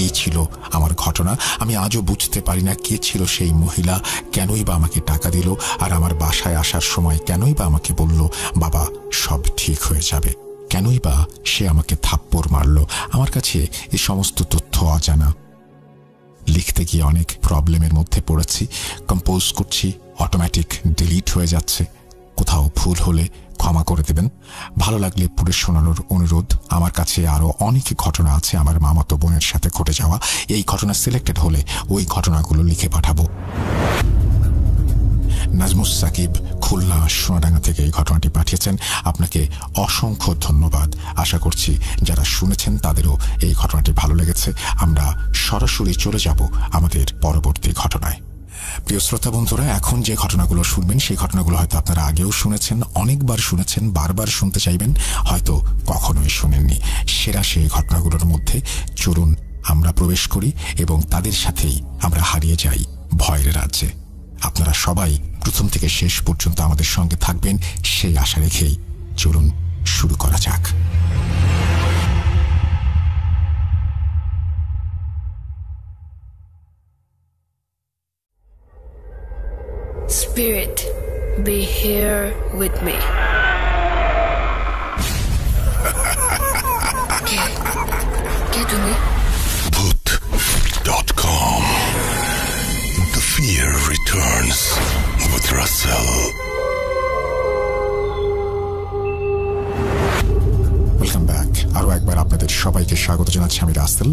এই ছিল আমার ঘটনা। আমি আজও বুঝতে পারি না কে ছিল সেই মহিলা, কেনই বা আমাকে টাকা দিল, আর আমার বাসায় আসার সময় কেনই বা আমাকে বলল বাবা সব ঠিক হয়ে যাবে, কেনই বা সে আমাকে থাপ্পড় মারল। আমার কাছে এই সমস্ত তথ্য অজানা। লিখতে গিয়ে অনেক প্রবলেমের মধ্যে পড়েছি, কম্পোজ করছি, অটোমেটিক ডিলিট হয়ে যাচ্ছে। কোথাও ভুল হলে ক্ষমা করে দেবেন। ভালো লাগলে পুরো শোনানোর অনুরোধ। আমার কাছে আরো অনেক ঘটনা আছে আমার মামাতো বোনের সাথে ঘটে যাওয়া। এই ঘটনা সিলেক্টেড হলে ওই ঘটনাগুলো লিখে পাঠাবো। নাজমুস সাকিব খুলনা সোনাডাঙ্গা থেকে এই ঘটনাটি পাঠিয়েছেন। আপনাকে অসংখ্য ধন্যবাদ। আশা করছি যারা শুনেছেন তাদেরও এই ঘটনাটি ভালো লেগেছে। আমরা সরাসরি চলে যাব আমাদের পরবর্তী ঘটনায়। প্রিয় শ্রোতা বন্ধুরা, এখন যে ঘটনাগুলো শুনবেন সেই ঘটনাগুলো হয়তো আপনারা আগেও শুনেছেন, অনেকবার শুনেছেন, বারবার শুনতে চাইবেন, হয়তো কখনোই শুনেননি। সেরা সেই ঘটনাগুলোর মধ্যে চলুন আমরা প্রবেশ করি এবং তাদের সাথেই আমরা হারিয়ে যাই ভয়ের রাজ্যে। আপনারা সবাই প্রথম থেকে শেষ পর্যন্ত আমাদের সঙ্গে থাকবেন সেই আশা রেখেই চলুন শুরু করা যাক। Spirit, be here with me. ¿Qué তুমি? Bhoot.com. The fear returns with Russell. Welcome back. আরও একবার আপনাদের সবাইকে স্বাগত জানাচ্ছি আমি রাসেল।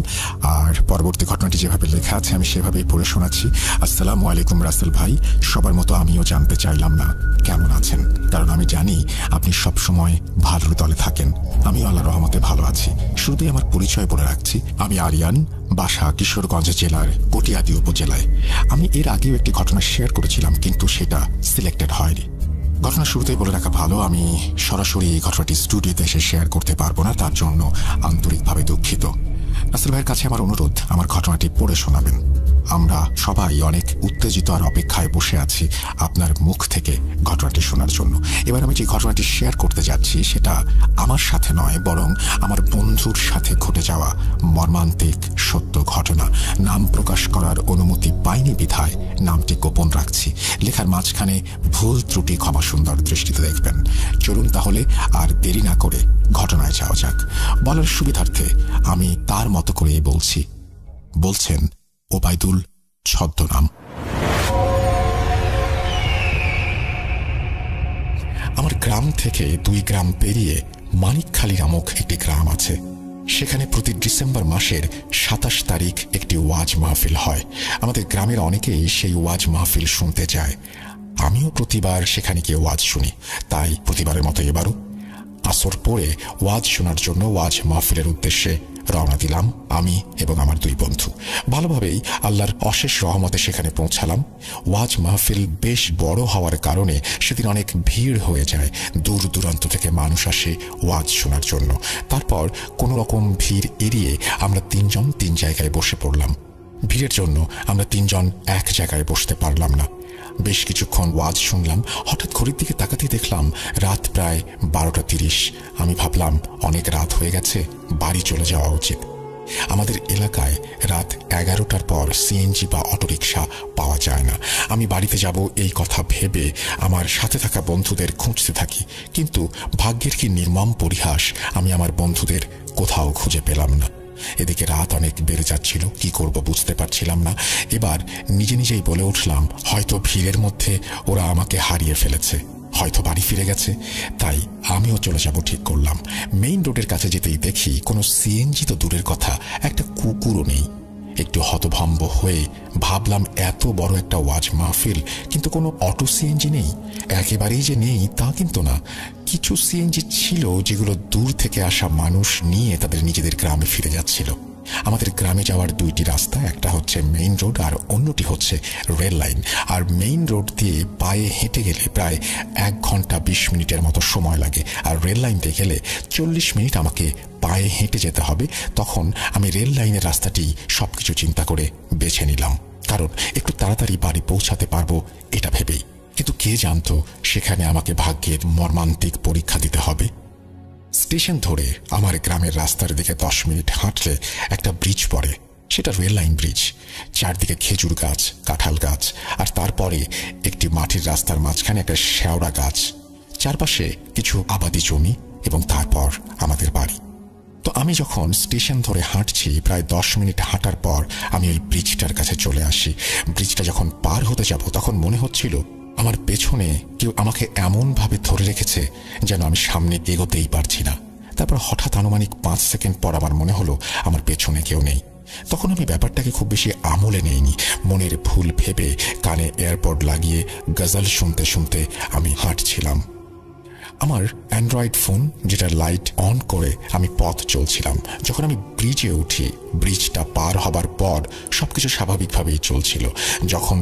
আর পরবর্তী ঘটনাটি যেভাবে লেখা আছে আমি সেভাবেই পড়ে শোনাচ্ছি। আসসালামু আলাইকুম রাসেল ভাই। সবার মতো আমিও জানতে চাইলাম না কেমন আছেন, কারণ আমি জানি আপনি সবসময় ভালোর দলে থাকেন। আমিও আল্লাহর রহমতে ভালো আছি। শুরুতেই আমার পরিচয় বলে রাখছি, আমি আরিয়ান, বাসা কিশোরগঞ্জ জেলার কটিয়াদি উপজেলায়। আমি এর আগেও একটি ঘটনা শেয়ার করেছিলাম, কিন্তু সেটা সিলেক্টেড হয়নি। ঘটনা শুরুতেই বলে রাখা ভালো, আমি সরাসরি এই ঘটনাটি স্টুডিওতে এসে শেয়ার করতে পারবো না, তার জন্য আন্তরিকভাবে দুঃখিত। রাসেল ভাইয়ের কাছে আমার অনুরোধ, আমার ঘটনাটি পড়ে শোনাবেন। আমরা সবাই অনেক উত্তেজিত আর অপেক্ষায় বসে আছি আপনার মুখ থেকে ঘটনাটি শোনার জন্য। এবার আমি যে ঘটনাটি শেয়ার করতে যাচ্ছি সেটা আমার সাথে নয়, বরং আমার বন্ধুর সাথে ঘটে যাওয়া মর্মান্তিক সত্য ঘটনা। নাম প্রকাশ করার অনুমতি পাইনি বিধায় নামটি গোপন রাখছি। লেখার মাঝখানে ভুল ত্রুটি ক্ষমা সুন্দর দৃষ্টিতে দেখবেন। চলুন তাহলে আর দেরি না করে ঘটনায় যাওয়া যাক। বলার সুবিধার্থে আমি তার মতো করেই বলছি। বলছেন ওবায়দুল ছদ্মনাম। আমার গ্রাম থেকে 2 গ্রাম পেরিয়ে মানিকখালী নামক একটি গ্রাম আছে। সেখানে প্রতি ডিসেম্বর মাসের 27 তারিখ একটি ওয়াজ মাহফিল হয়। আমাদের গ্রামের অনেকেই সেই ওয়াজ মাহফিল শুনতে যায়। আমিও প্রতিবার সেখানে গিয়ে ওয়াজ শুনি। তাই প্রতিবারের মতো এবারও আসর পরে ওয়াজ শোনার জন্য ওয়াজ মাহফিলের উদ্দেশ্যে রওনা দিলাম আমি এবং আমার 2 বন্ধু। ভালোভাবেই আল্লাহর অশেষ রহমতে সেখানে পৌঁছালাম। ওয়াজ মাহফিল বেশ বড় হওয়ার কারণে সেদিন অনেক ভিড় হয়ে যায়। দূর দূরান্ত থেকে মানুষ আসে ওয়াজ শোনার জন্য। তারপর কোনো রকম ভিড় এড়িয়ে আমরা 3 জন 3 জায়গায় বসে পড়লাম। ভিড়ের জন্য আমরা 3 জন এক জায়গায় বসতে পারলাম না। বেশ কিছুক্ষণ ওয়াজ শুনলাম। হঠাৎ ঘড়ির দিকে তাকাতে দেখলাম রাত প্রায় 12:30। আমি ভাবলাম অনেক রাত হয়ে গেছে, বাড়ি চলে যাওয়া উচিত। আমাদের এলাকায় রাত 11টার পর সিএনজি বা অটোরিকশা পাওয়া যায় না। আমি বাড়িতে যাব এই কথা ভেবে আমার সাথে থাকা বন্ধুদের খুঁজতে থাকি, কিন্তু ভাগ্যের কি নির্মম পরিহাস, আমি আমার বন্ধুদের কোথাও খুঁজে পেলাম না। এদিকে রাত অনেক বেড়ে যাচ্ছিল, কি করব বুঝতে পারছিলাম না। এবার নিজে নিজেই বলে উঠলাম, হয়তো ভিড়ের মধ্যে ওরা আমাকে হারিয়ে ফেলেছে, হয়তো বাড়ি ফিরে গেছে, তাই আমিও চলে যাব ঠিক করলাম। মেইন রোডের কাছে যেতেই দেখি কোনো সিএনজি তো দূরের কথা, একটা কুকুরও নেই। একটু হতভম্ব হয়ে ভাবলাম এত বড় একটা ওয়াজ মাহফিল, কিন্তু কোনো অটো সিএনজি নেই। একেবারেই যে নেই তা কিন্তু না, কিছু সিএনজি ছিল যেগুলো দূর থেকে আসা মানুষ নিয়ে তাদের নিজেদের গ্রামে ফিরে যাচ্ছিল। আমাদের গ্রামে যাওয়ার দুইটি রাস্তা, একটা হচ্ছে মেইন রোড আর অন্যটি হচ্ছে রেল লাইন। আর মেইন রোড দিয়ে পায়ে হেঁটে গেলে প্রায় 1 ঘন্টা 20 মিনিটের মতো সময় লাগে, আর রেল লাইন দিয়ে গেলে 40 মিনিট আমাকে পায়ে হেঁটে যেতে হবে। তখন আমি রেল লাইনের রাস্তাটি সবকিছু চিন্তা করে বেছে নিলাম, কারণ একটু তাড়াতাড়ি বাড়ি পৌঁছাতে পারবো এটা ভেবেই। কিন্তু কে জানতো সেখানে আমাকে ভাগ্যের মর্মান্তিক পরীক্ষা দিতে হবে। স্টেশন ধরে আমার গ্রামের রাস্তার দিকে 10 মিনিট হাঁটলে একটা ব্রিজ পড়ে, সেটা রেল লাইন ব্রিজ। চারদিকে খেজুর গাছ, কাঁঠাল গাছ, আর তারপরে একটি মাটির রাস্তার মাঝখানে একটা শেওড়া গাছ, চারপাশে কিছু আবাদি জমি, এবং তারপর আমাদের বাড়ি। তো আমি যখন স্টেশন ধরে হাঁটছি, প্রায় 10 মিনিট হাঁটার পর আমি ওই ব্রিজটার কাছে চলে আসি। ব্রিজটা যখন পার হতে যাব তখন মনে হচ্ছিল আমার পেছনে কেউ আমাকে এমনভাবে ধরে রেখেছে যেন আমি সামনে এগোতেই পারছি না। তারপর হঠাৎ আনুমানিক 5 সেকেন্ড পর আমার মনে হলো আমার পেছনে কেউ নেই। তখন আমি ব্যাপারটাকে খুব বেশি আমলে নেইনি, মনের ভুল ভেবে কানে এয়ারপড লাগিয়ে গজল শুনতে শুনতে আমি হাঁটছিলাম। আমার অ্যান্ড্রয়েড ফোন যেটার লাইট অন করে আমি পথ চলছিলাম। যখন আমি ব্রিজে উঠি, ব্রিজটা পার হবার পর সবকিছু স্বাভাবিকভাবেই চলছিল। যখন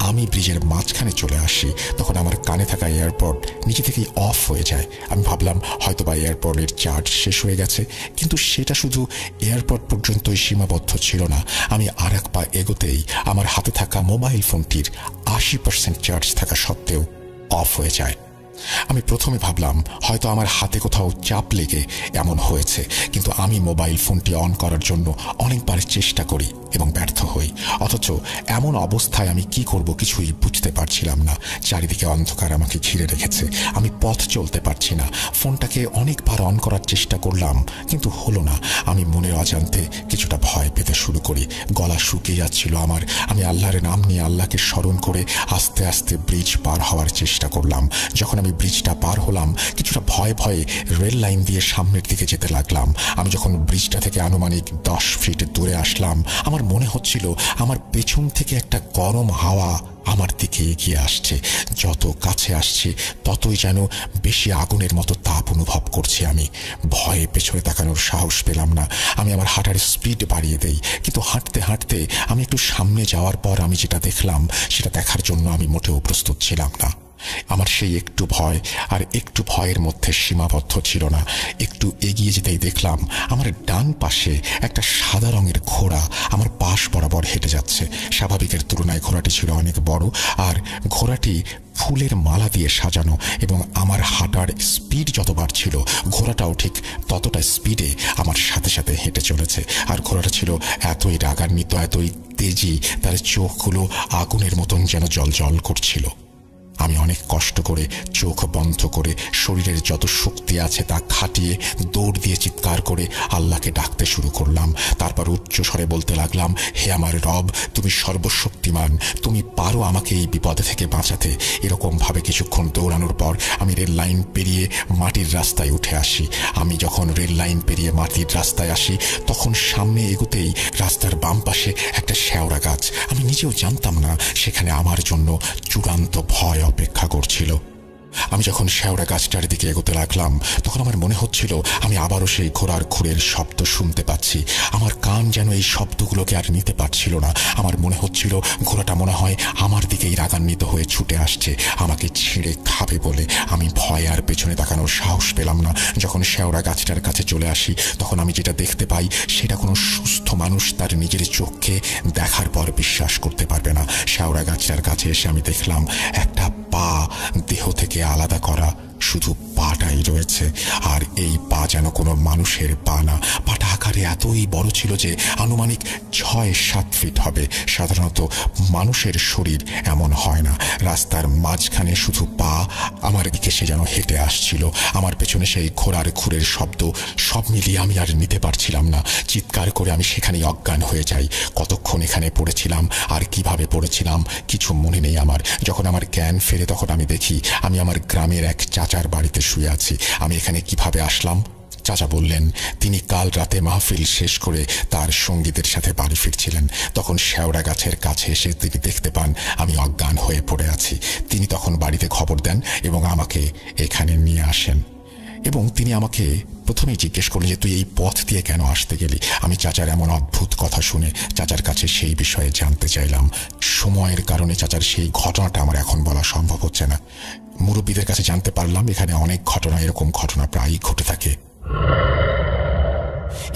আমি ব্রিজের মাঝখানে চলে আসি তখন আমার কানে থাকা এয়ারপড নিজে থেকেই অফ হয়ে যায়। আমি ভাবলাম হয়তো বা এয়ারপডের চার্জ শেষ হয়ে গেছে, কিন্তু সেটা শুধু এয়ারপড পর্যন্তই সীমাবদ্ধ ছিল না। আমি আর এক পা এগোতেই আমার হাতে থাকা মোবাইল ফোনটির 80% চার্জ থাকা সত্ত্বেও অফ হয়ে যায়। আমি প্রথমে ভাবলাম হয়তো আমার হাতে কোথাও চাপ লেগে এমন হয়েছে, কিন্তু আমি মোবাইল ফোনটি অন করার জন্য অনেকবার চেষ্টা করি এবং ব্যর্থ হই। অথচ এমন অবস্থায় আমি কি করব কিছুই বুঝতে পারছিলাম না। চারিদিকে অন্ধকার আমাকে ঘিরে রেখেছে, আমি পথ চলতে পারছি না। ফোনটাকে অনেকবার অন করার চেষ্টা করলাম, কিন্তু হলো না। আমি মনের অজান্তে কিছুটা ভয় পেতে শুরু করি, গলা শুকিয়ে যাচ্ছিল আমার। আমি আল্লাহর নাম নিয়ে আল্লাহকে স্মরণ করে আস্তে আস্তে ব্রিজ পার হওয়ার চেষ্টা করলাম। যখন আমি ব্রিজটা পার হলাম, কিছুটা ভয়ে ভয়ে রেল লাইন দিয়ে সামনের দিকে যেতে লাগলাম। আমি যখন ব্রিজটা থেকে আনুমানিক 10 ফিট দূরে আসলাম, আমার মনে হচ্ছিল আমার পেছন থেকে একটা গরম হাওয়া আমার দিকে এগিয়ে আসছে। যত কাছে আসছে ততই যেন বেশি আগুনের মতো তাপ অনুভব করছি আমি। ভয়ে পেছনে তাকানোর সাহস পেলাম না। আমি আমার হাঁটার স্পিড বাড়িয়ে দেই, কিন্তু হাঁটতে হাঁটতে আমি একটু সামনে যাওয়ার পর আমি যেটা দেখলাম সেটা দেখার জন্য আমি মোটেও প্রস্তুত ছিলাম না। আমার সেই একটু ভয় আর একটু ভয়ের মধ্যে সীমাবদ্ধ ছিল না। একটু এগিয়ে যেতেই দেখলাম আমার ডান পাশে একটা সাদা রঙের ঘোড়া আমার পাশ বরাবর হেঁটে যাচ্ছে। স্বাভাবিকের তুলনায় ঘোড়াটি ছিল অনেক বড়, আর ঘোড়াটি ফুলের মালা দিয়ে সাজানো, এবং আমার হাঁটার স্পিড যত বাড়ছিল ঘোড়াটাও ঠিক ততটা স্পিডে আমার সাথে সাথে হেঁটে চলেছে। আর ঘোড়াটা ছিল এতই রাগান্বিত, এতই তেজি, তার চোখগুলো আগুনের মতন যেন জ্বলজ্বল করছিল। আমি অনেক কষ্ট করে চোখ বন্ধ করে শরীরের যত শক্তি আছে তা খাটিয়ে দৌড় দিয়ে চিৎকার করে আল্লাহকে ডাকতে শুরু করলাম। তারপর উচ্চ স্বরে বলতে লাগলাম, হে আমার রব, তুমি সর্বশক্তিমান, তুমি পারো আমাকে এই বিপদ থেকে বাঁচাতে। এরকমভাবে কিছুক্ষণ দৌড়ানোর পর আমি রেল লাইন পেরিয়ে মাটির রাস্তায় উঠে আসি। আমি যখন রেল লাইন পেরিয়ে মাটির রাস্তায় আসি তখন সামনে এগোতেই রাস্তার বাম পাশে একটা শেওড়া গাছ। আমি নিজেও জানতাম না সেখানে আমার জন্য চূড়ান্ত ভয় অপেক্ষা করছিল। আমি যখন শেওড়া গাছটার দিকে এগোতে লাগলাম তখন আমার মনে হচ্ছিল আমি আবারও সেই ঘোড়ার খুরের শব্দ শুনতে পাচ্ছি। আমার কান যেন এই শব্দগুলোকে আর নিতে পারছিল না। আমার মনে হচ্ছিল ঘোড়াটা মনে হয় আমার দিকেই রাগান্বিত হয়ে ছুটে আসছে, আমাকে ছিঁড়ে খাবে বলে। আমি ভয় আর পেছনে তাকানোর সাহস পেলাম না। যখন শেওড়া গাছটার কাছে চলে আসি তখন আমি যেটা দেখতে পাই সেটা কোনো সুস্থ মানুষ তার নিজের চোখকে দেখার পর বিশ্বাস করতে পারবে না। শেওড়া গাছটার কাছে এসে আমি দেখলাম একটা পা দেহ থেকে আলাদা করা, শুধু পাটাই রয়েছে। আর এই পা যেন কোনো মানুষের পা না, পাটা আকারে এতই বড় ছিল যে আনুমানিক ৬-৭ ফিট হবে। সাধারণত মানুষের শরীর এমন হয় না। রাস্তার মাঝখানে শুধু পা, আমার দিকে সে যেন হেঁটে আসছিল। আমার পেছনে সেই ঘোড়ার খুরের শব্দ, সব মিলিয়ে আমি আর নিতে পারছিলাম না। চিৎকার করে আমি সেখানেই অজ্ঞান হয়ে যাই। কতক্ষণ এখানে পড়েছিলাম আর কিভাবে পড়েছিলাম কিছু মনে নেই আমার। যখন আমার জ্ঞান ফেরে তখন আমি দেখি আমি আমার গ্রামের এক চাচার বাড়িতে শুয়ে আছি। আমি এখানে কিভাবে আসলাম? চাচা বললেন তিনি কাল রাতে মাহফিল শেষ করে তার সঙ্গীদের সাথে বাড়ি ফিরছিলেন। তখন শেওড়া গাছের কাছে এসে তিনি দেখতে পান আমি অজ্ঞান হয়ে পড়ে আছি। তিনি তখন বাড়িতে খবর দেন এবং আমাকে এখানে নিয়ে আসেন। এবং তিনি আমাকে প্রথমেই জিজ্ঞেস করলেন যে তুই এই পথ দিয়ে কেন আসতে গেলি। আমি চাচার এমন অদ্ভুত কথা শুনে চাচার কাছে সেই বিষয়ে জানতে চাইলাম। সময়ের কারণে চাচার সেই ঘটনাটা আমার এখন বলা সম্ভব হচ্ছে না। মুরব্বীদের কাছে জানতে পারলাম এখানে অনেক ঘটনা, এরকম ঘটনা প্রায়ই ঘটে থাকে।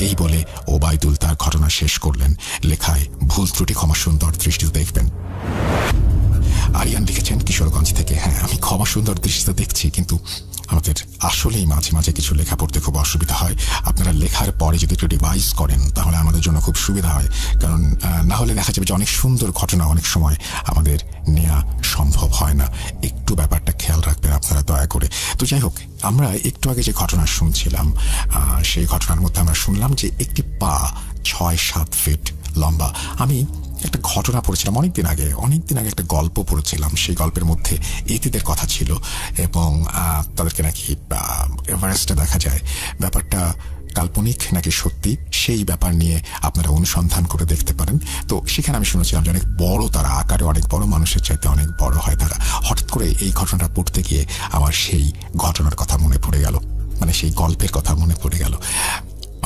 এই বলে ওবায়দুল তার ঘটনা শেষ করলেন। লেখায় ভুল ত্রুটি ক্ষমা সুন্দর দৃষ্টিতে দেখবেন। আরিয়ান লিখেছেন কিশোরগঞ্জ থেকে, হ্যাঁ আমি ক্ষমা সুন্দর দৃষ্টিতে দেখছি, কিন্তু আমাদের আসলেই মাঝে মাঝে কিছু লেখা পড়তে খুব অসুবিধা হয়। আপনারা লেখার পরে যদি একটু রিভাইজ করেন তাহলে আমাদের জন্য খুব সুবিধা হয়, কারণ না হলে দেখা যাবে যে অনেক সুন্দর ঘটনা অনেক সময় আমাদের নেওয়া সম্ভব হয় না। একটু ব্যাপারটা খেয়াল রাখবেন আপনারা দয়া করে। তো যাই হোক, আমরা একটু আগে যে ঘটনা শুনছিলাম সেই ঘটনার মধ্যে আমরা শুনলাম যে একটি পা ৬-৭ ফিট লম্বা। আমি একটা ঘটনা পড়েছিলাম অনেকদিন আগে একটা গল্প পড়েছিলাম। সেই গল্পের মধ্যে ইতিদের কথা ছিল এবং তাদেরকে নাকি এভারেস্টে দেখা যায়। ব্যাপারটা কাল্পনিক নাকি সত্যি সেই ব্যাপার নিয়ে আপনারা অনুসন্ধান করে দেখতে পারেন। তো সেখানে আমি শুনেছিলাম যে অনেক বড় তারা, আকারে অনেক বড়, মানুষের চাইতে অনেক বড় হয় তারা। হঠাৎ করে এই ঘটনাটা পড়তে গিয়ে আমার সেই ঘটনার কথা মনে পড়ে গেল, মানে সেই গল্পের কথা মনে পড়ে গেল।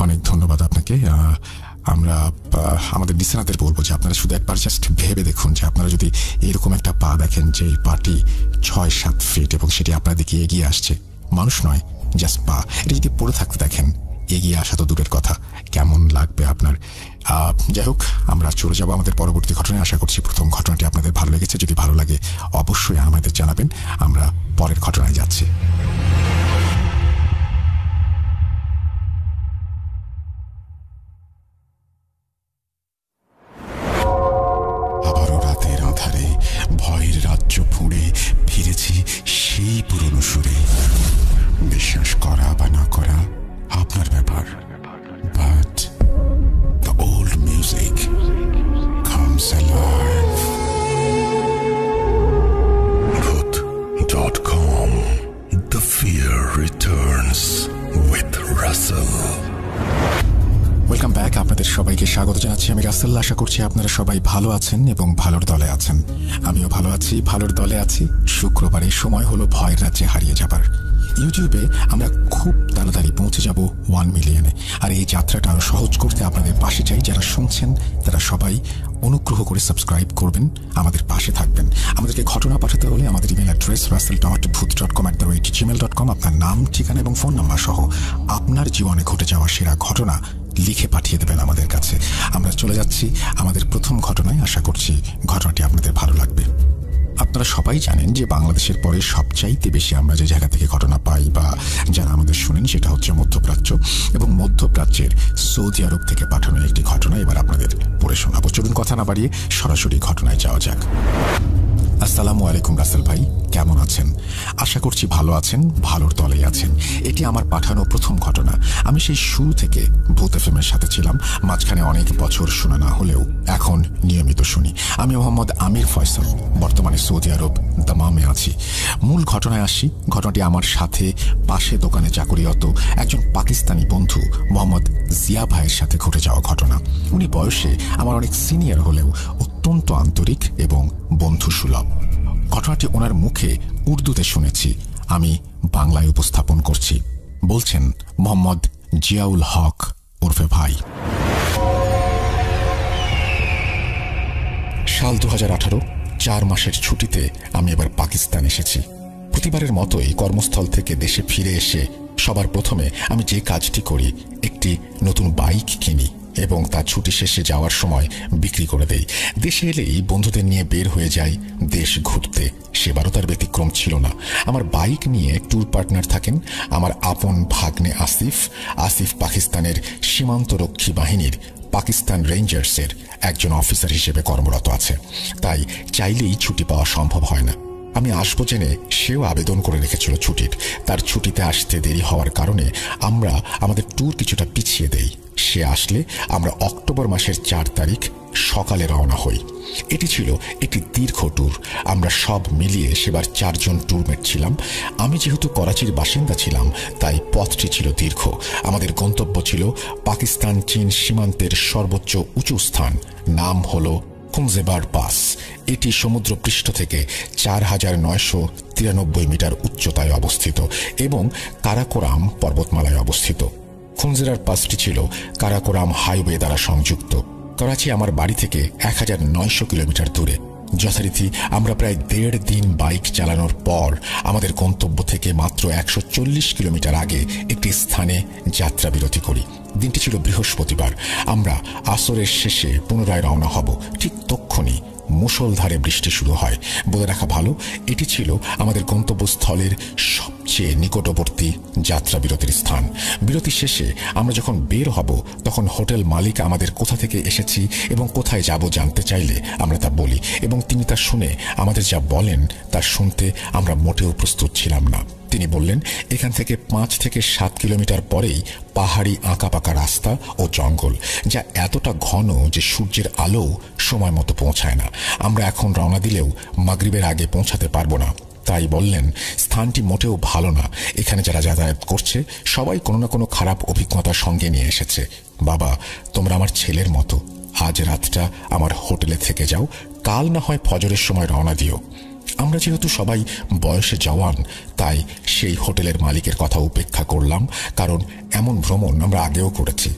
অনেক ধন্যবাদ আপনাকে। আমরা আমাদের লিসেনারদের বলবো যে আপনারা শুধু একবার জাস্ট ভেবে দেখুন যে আপনারা যদি এরকম একটা পা দেখেন যে এই পাটি ৬-৭ ফিট এবং সেটি আপনার দিকে এগিয়ে আসছে, মানুষ নয় জাস্ট পা, এটা যদি পড়ে থাকতে দেখেন, এগিয়ে আসা তো দূরের কথা, কেমন লাগবে আপনার? যাই হোক, আমরা চলে যাবো আমাদের পরবর্তী ঘটনায়। আশা করছি প্রথম ঘটনাটি আপনাদের ভালো লেগেছে। যদি ভালো লাগে অবশ্যই আমাদের জানাবেন। আমরা পরের ঘটনায় যাচ্ছি। ভয়ের রাজ্য ফুঁড়ে ফিরেছি সেই পুরনো সুরে। বিশ্বাস করা বা না করা আপনার ব্যাপার, but the old music comes alive. Bhoot.com. The fear returns with Russell. Welcome back. আপনাদের সবাইকে স্বাগত জানাচ্ছি। আমি রাসেল। আশা করছি আপনারা সবাই ভালো আছেন এবং ভালোর দলে আছেন। আমিও ভালো আছি, ভালোর দলে আছি। শুক্রবারে সময় হলো ভয়ের রাজ্যে হারিয়ে যাবার। ইউটিউবে আমরা খুব তাড়াতাড়ি পৌঁছে যাব 1 মিলিয়নে। আর এই যাত্রাটা আরো সহজ করতে আপনাদের পাশে চাই। যারা শুনছেন তারা সবাই অনুগ্রহ করে সাবস্ক্রাইব করবেন, আমাদের পাশে থাকবেন। আমাদেরকে ঘটনা পাঠাতে হলে আমাদের ইমেল অ্যাড্রেস russell.bhoot.com@gmail.com। আপনার নাম, ঠিকানা এবং ফোন নাম্বার সহ আপনার জীবনে ঘটে যাওয়া সেরা ঘটনা লিখে পাঠিয়ে দেবেন আমাদের কাছে। আমরা চলে যাচ্ছি আমাদের প্রথম ঘটনায়। আশা করছি ঘটনাটি আপনাদের ভালো লাগবে। আপনারা সবাই জানেন যে বাংলাদেশের পরে সবচাইতে বেশি আমরা যে জায়গা থেকে ঘটনা পাই বা যারা আমাদের শুনেন সেটা হচ্ছে মধ্যপ্রাচ্য, এবং মধ্যপ্রাচ্যের সৌদি আরব থেকে পাঠানো একটি ঘটনা এবার আপনাদের পড়ে শোনাবো। চলুন কথা না বাড়িয়ে সরাসরি ঘটনায় যাওয়া যাক। আসসালামু আলাইকুম রাসেল ভাই, কেমন আছেন? আশা করছি ভালো আছেন, ভালোর দলেই আছেন। এটি আমার পাঠানো প্রথম ঘটনা। আমি সেই শুরু থেকে ভূত এফএমের সাথে ছিলাম। মাঝখানে অনেক বছর শোনা না হলেও এখন নিয়মিত শুনি। আমি মোহাম্মদ আমির ফয়সাল, বর্তমানে সৌদি আরব দামামে আছি। মূল ঘটনায় আসি। ঘটনাটি আমার সাথে পাশে দোকানে চাকরিরত একজন পাকিস্তানি বন্ধু মোহাম্মদ জিয়া ভাইয়ের সাথে ঘটে যাওয়া ঘটনা। উনি বয়সে আমার অনেক সিনিয়র হলেও অত্যন্ত আন্তরিক এবং বন্ধুসুলভ। ঘটনাটি ওনার মুখে উর্দুতে শুনেছি, আমি বাংলায় উপস্থাপন করছি। বলছেন মোহাম্মদ জিয়াউল হক ওরফে ভাই। সাল 2018, 4 মাসের ছুটিতে আমি এবার পাকিস্তান এসেছি। প্রতিবারের মতোই কর্মস্থল থেকে দেশে ফিরে এসে সবার প্রথমে আমি যে কাজটি করি, একটি নতুন বাইক কিনি এবং তা ছুটি শেষে যাওয়ার সময় বিক্রি করে দেই। দেশে এলেই বন্ধুদের নিয়ে বের হয়ে যাই দেশ ঘুরতে। সেবারও তার ব্যতিক্রম ছিল না। আমার বাইক নিয়ে ট্যুর পার্টনার থাকেন আমার আপন ভাগ্নে আসিফ। আসিফ পাকিস্তানের সীমান্তরক্ষী বাহিনীর পাকিস্তান রেঞ্জার্সের একজন অফিসার হিসেবে কর্মরত আছে, তাই চাইলেই ছুটি পাওয়া সম্ভব হয় না। আমি আসবো জেনে সেও আবেদন করে রেখেছিল ছুটির। তার ছুটিতে আসতে দেরি হওয়ার কারণে আমরা আমাদের ট্যুর কিছুটা পিছিয়ে দেই। সে আসলে আমরা অক্টোবর মাসের 4 তারিখ সকালে রওনা হই। এটি ছিল একটি দীর্ঘ ট্যুর। আমরা সব মিলিয়ে সেবার 4 জন ট্যুরমেট ছিলাম। আমি যেহেতু করাচির বাসিন্দা ছিলাম, তাই পথটি ছিল দীর্ঘ। আমাদের গন্তব্য ছিল পাকিস্তান চীন সীমান্তের সর্বোচ্চ উঁচু স্থান, নাম হল খুনজেবার পাস। এটি সমুদ্রপৃষ্ঠ থেকে 4993 মিটার উচ্চতায় অবস্থিত এবং কারাকোরাম পর্বতমালায় অবস্থিত। খুনজেরার পাসটি ছিল কারাকোরাম হাইওয়ে দ্বারা সংযুক্ত। করাচি আমার বাড়ি থেকে 1900 কিলোমিটার দূরে। যথারীতি আমরা প্রায় 1.5 দিন বাইক চালানোর পর আমাদের গন্তব্য থেকে মাত্র 140 কিলোমিটার আগে একটি স্থানে যাত্রা বিরতি করি। দিনটি ছিল বৃহস্পতিবার। আমরা আসরের শেষে পুনরায় রওনা হব। ঠিক তক্ষুনি মুষলধারে বৃষ্টি শুরু হয়। বলে রাখা ভালো, এটি ছিল আমাদের গন্তব্যস্থলের সবচেয়ে নিকটবর্তী যাত্রা বিরতির স্থান। বিরতি শেষে আমরা যখন বের হব, তখন হোটেল মালিক আমাদের কোথা থেকে এসেছি এবং কোথায় যাব জানতে চাইলে আমরা তা বলি, এবং তিনি তা শুনে আমাদের যা বলেন তা শুনতে আমরা মোটেও প্রস্তুত ছিলাম না। তিনি বললেন, এখান থেকে 5 থেকে 7 কিলোমিটার পরেই পাহাড়ি আঁকাপাকা রাস্তা ও জঙ্গল, যা এতটা ঘন যে সূর্যের আলো সময় মতো পৌঁছায় না। আমরা এখন রওনা দিলেও মাগরিবের আগে পৌঁছাতে পারবো না। তাই বললেন, স্থানটি মোটেও ভালো না। এখানে যারা যাতায়াত করছে সবাই কোনো না কোনো খারাপ অভিজ্ঞতা সঙ্গে নিয়ে এসেছে। বাবা, তোমরা আমার ছেলের মতো। আজ রাতটা আমার হোটেলে থেকে যাও, কাল না হয় ফজরের সময় রওনা দিও। আমরা যেহেতু সবাই বয়সে জওয়ান, তাই সেই হোটেলের মালিকের কথা উপেক্ষা করলাম, কারণ এমন ভ্রমণ আমরা আগেও করেছি।